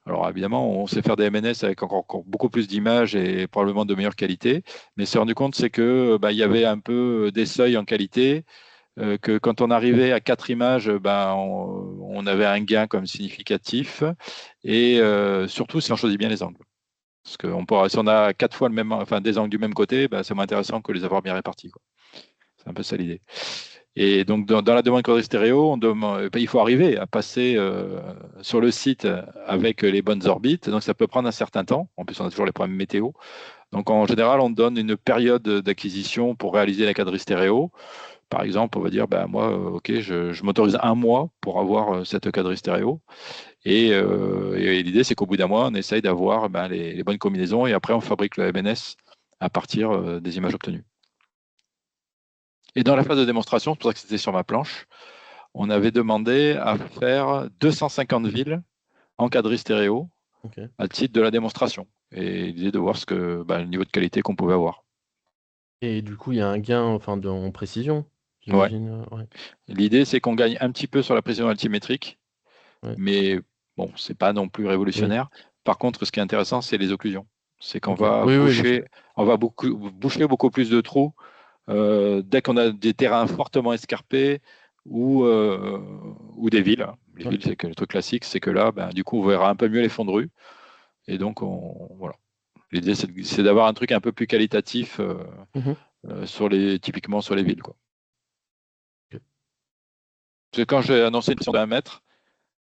Alors évidemment, on sait faire des MNS avec encore beaucoup plus d'images et probablement de meilleure qualité, mais s'est rendu compte, c'est que il y avait un peu des seuils en qualité, que quand on arrivait à 4 images, on avait un gain comme significatif, et surtout si on choisit bien les angles. Parce que si on a 4 fois des angles du même côté, c'est moins intéressant que les avoir bien répartis, quoi. C'est un peu ça l'idée. Et donc, dans la demande quadri stéréo, il faut arriver à passer sur le site avec les bonnes orbites. Donc, ça peut prendre un certain temps. En plus, on a toujours les problèmes météo. Donc, en général, on donne une période d'acquisition pour réaliser la quadri stéréo. Par exemple, on va dire, moi, OK, je m'autorise 1 mois pour avoir cette quadri stéréo. Et l'idée, c'est qu'au bout d'1 mois, on essaye d'avoir les bonnes combinaisons, et après, on fabrique le MNS à partir des images obtenues. Et dans la phase de démonstration, c'est pour ça que c'était sur ma planche, on avait demandé à faire 250 villes en quadri stéréo à titre de la démonstration. Et l'idée de voir le niveau de qualité qu'on pouvait avoir. Et du coup, il y a un gain en précision, Ouais. j'imagine. Ouais. L'idée, c'est qu'on gagne un petit peu sur la précision altimétrique, Ouais. mais bon, c'est pas non plus révolutionnaire. Par contre, ce qui est intéressant, c'est les occlusions. C'est qu'on va boucher beaucoup plus de trous dès qu'on a des terrains fortement escarpés ou des villes. Les villes, c'est que le truc classique, c'est que là, du coup, on verra un peu mieux les fonds de rue. Et donc, voilà. L'idée, c'est d'avoir un truc un peu plus qualitatif typiquement sur les villes, quoi. Parce que quand j'ai annoncé une mission de 1 mètre,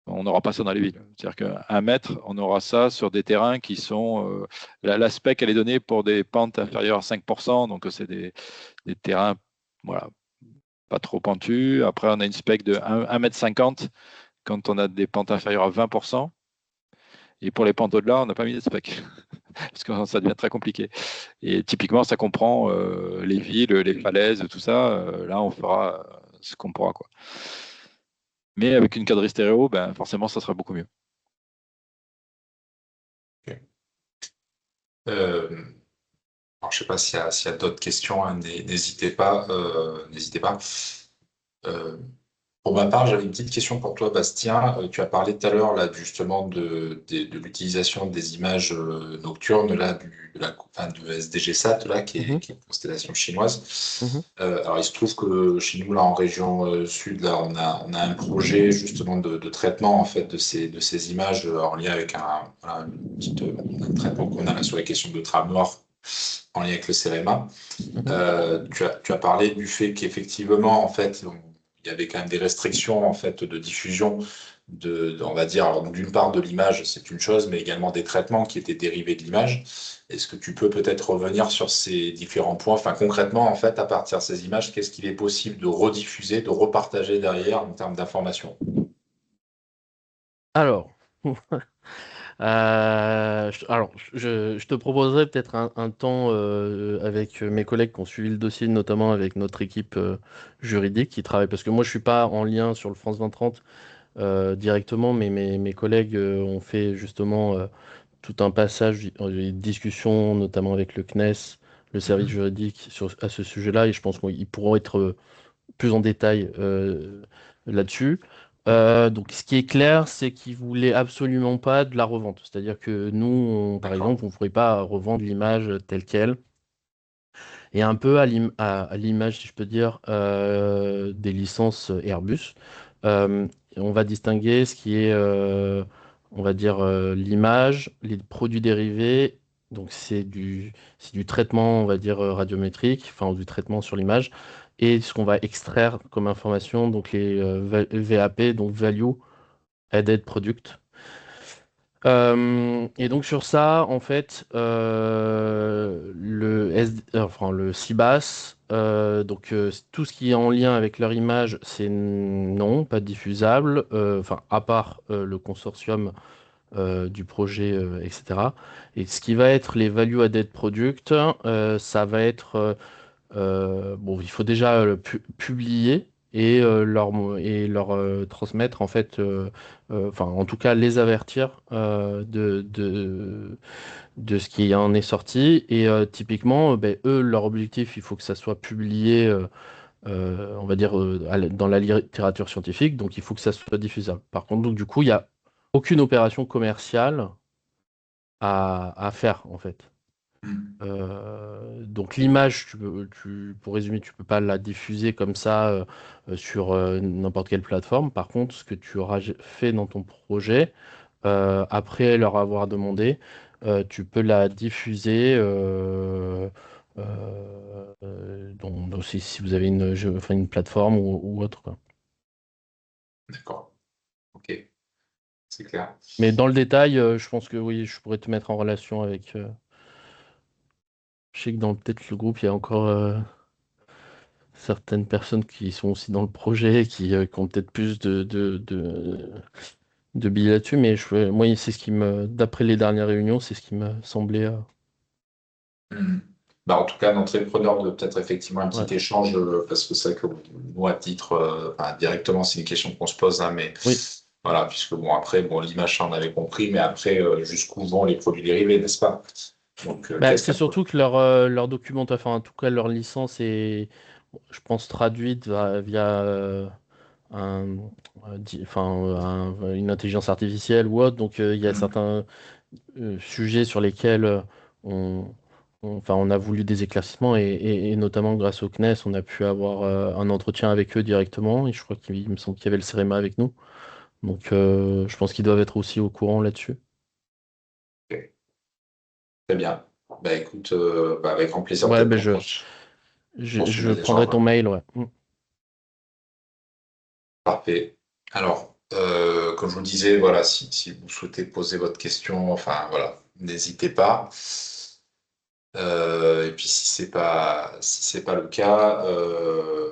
on n'aura pas ça dans les villes. C'est-à-dire qu'un mètre, on aura ça sur des terrains qui sont... la spec, elle est donnée pour des pentes inférieures à 5%, donc c'est des terrains, voilà, pas trop pentus. Après, on a une spec de 1,50 m quand on a des pentes inférieures à 20%. Et pour les pentes au-delà, on n'a pas mis de spec, parce que ça devient très compliqué. Et typiquement, ça comprend les villes, les falaises, tout ça. Là, on fera ce qu'on pourra, quoi. Mais avec une quadri stéréo, forcément, ça sera beaucoup mieux. Okay. Alors, je ne sais pas s'il y a d'autres questions, hein, n'hésitez pas. Pour ma part, j'avais une petite question pour toi, Bastien. Tu as parlé tout à l'heure là justement de l'utilisation des images nocturnes là de SDGSat là qui est une constellation chinoise. Alors il se trouve que chez nous là en région sud là on a un projet justement de traitement en fait de ces images en lien avec un traitement qu'on a là sur les questions de trame noire en lien avec le CEREMA. Tu as parlé du fait qu'effectivement en fait il y avait quand même des restrictions en fait de diffusion on va dire, d'une part de l'image, c'est une chose, mais également des traitements qui étaient dérivés de l'image. Est-ce que tu peux peut-être revenir sur ces différents points? Enfin, concrètement, en fait, à partir de ces images, qu'est-ce qu'il est possible de rediffuser, de repartager derrière en termes d'information? Alors, je te proposerai peut-être un temps avec mes collègues qui ont suivi le dossier, notamment avec notre équipe juridique qui travaille, parce que moi je suis pas en lien sur le France 2030 directement, mais mes collègues ont fait justement tout un passage, une discussion, notamment avec le CNES, le service juridique à ce sujet-là, et je pense qu'ils pourront être plus en détail là-dessus. Donc, ce qui est clair, c'est qu'ils voulaient absolument pas de la revente. C'est-à-dire que nous, par exemple, on ne pourrait pas revendre l'image telle qu'elle. et un peu à l'image, si je peux dire, des licences Airbus. On va distinguer ce qui est, on va dire, l'image, les produits dérivés. Donc c'est du traitement, on va dire, radiométrique, enfin du traitement sur l'image, et ce qu'on va extraire comme information, donc les VAP, donc Value Added Product. Et donc sur ça, en fait, enfin, le CIBAS, donc tout ce qui est en lien avec leur image, c'est non, pas diffusable, enfin à part le consortium du projet, etc. Et ce qui va être les value added product, ça va être bon, il faut déjà publier et leur transmettre en fait, enfin en tout cas les avertir de ce qui en est sorti. Et typiquement, ben, eux, leur objectif, il faut que ça soit publié, on va dire, dans la littérature scientifique, donc il faut que ça soit diffusable. Par contre, donc du coup, il n'y a aucune opération commerciale à faire en fait. Donc l'image, pour résumer, tu peux pas la diffuser comme ça sur n'importe quelle plateforme. Par contre, ce que tu auras fait dans ton projet, après leur avoir demandé, tu peux la diffuser si vous avez enfin, une plateforme ou autre, quoi. D'accord. Ok, c'est clair. Mais dans le détail, je pense que oui, je pourrais te mettre en relation avec. Je sais que dans peut-être le groupe, il y a encore certaines personnes qui sont aussi dans le projet, qui ont peut-être plus de billes là-dessus, mais moi, c'est ce qui d'après les dernières réunions, c'est ce qui me semblait. Bah, en tout cas, d'entrepreneur de peut-être effectivement un Ouais. petit échange, parce que c'est vrai que nous, à titre, enfin, directement, c'est une question qu'on se pose, hein, mais Oui. voilà, puisque bon, après, bon, l'image, ça, on avait compris, mais après, jusqu'où vont les produits dérivés, n'est-ce pas? Donc, Bah, qu'est-ce c'est qu'elle peut... surtout que leur documentation, enfin, en tout cas, leur licence est, je pense, traduite via une intelligence artificielle ou autre. Donc, il y a certains sujets sur lesquels on, enfin, on a voulu des éclaircissements et notamment grâce au CNES, on a pu avoir un entretien avec eux directement. Et je crois qu'il me semble qu'il y avait le CEREMA avec nous. Donc, je pense qu'ils doivent être aussi au courant là-dessus. Ok. Très bien. Bah, écoute, bah, avec grand plaisir, Ouais, peut-être ben pour je poursuivre les prendrai échanges. ton mail, ouais. Parfait. Alors, comme je vous le disais, voilà, si vous souhaitez poser votre question, enfin, voilà, n'hésitez pas. Et puis si c'est pas le cas,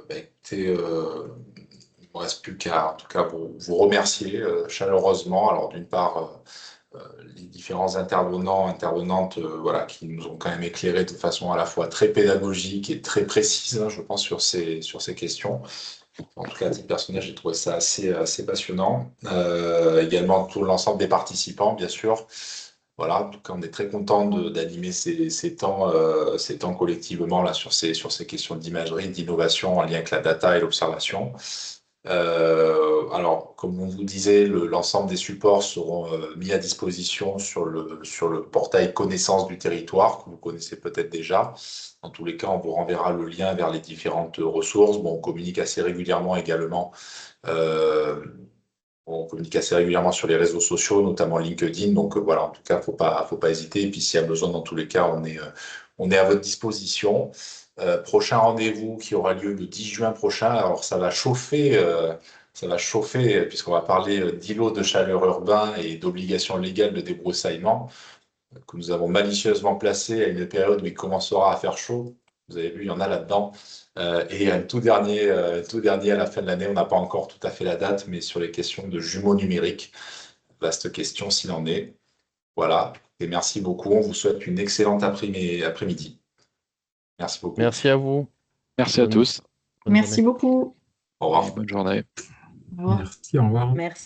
bah, écoutez, il ne me reste plus qu'à en tout cas vous remercier chaleureusement. Alors d'une part, les différents intervenants, intervenantes, voilà, qui nous ont quand même éclairé de façon à la fois très pédagogique et très précise, hein, je pense, sur ces questions. En tout cas, à titre personnel, j'ai trouvé ça assez passionnant. Également tout l'ensemble des participants, bien sûr. Voilà, en tout cas, on est très content d'animer ces temps collectivement là, sur ces questions d'imagerie, d'innovation en lien avec la data et l'observation. Alors, comme on vous disait, l'ensemble des supports seront mis à disposition sur le portail connaissance du territoire, que vous connaissez peut-être déjà. Dans tous les cas, on vous renverra le lien vers les différentes ressources. Bon, on communique assez régulièrement également. euh, On communique assez régulièrement sur les réseaux sociaux, notamment LinkedIn. Donc voilà, en tout cas, faut pas hésiter. Et puis s'il y a besoin, dans tous les cas, on est à votre disposition. Prochain rendez-vous qui aura lieu le 10 juin prochain. Alors ça va chauffer puisqu'on va parler d'îlots de chaleur urbain et d'obligations légales de débroussaillement que nous avons malicieusement placé à une période où il commencera à faire chaud. Vous avez vu, il y en a là-dedans. Et tout dernier à la fin de l'année, on n'a pas encore tout à fait la date, mais sur les questions de jumeaux numériques. Vaste question s'il en est. Voilà. Et merci beaucoup. On vous souhaite une excellente après-midi. Merci beaucoup. Merci à vous. Merci à tous Bonne Merci journée. beaucoup. Au revoir. et bonne journée. Au revoir. Merci, au revoir. Merci.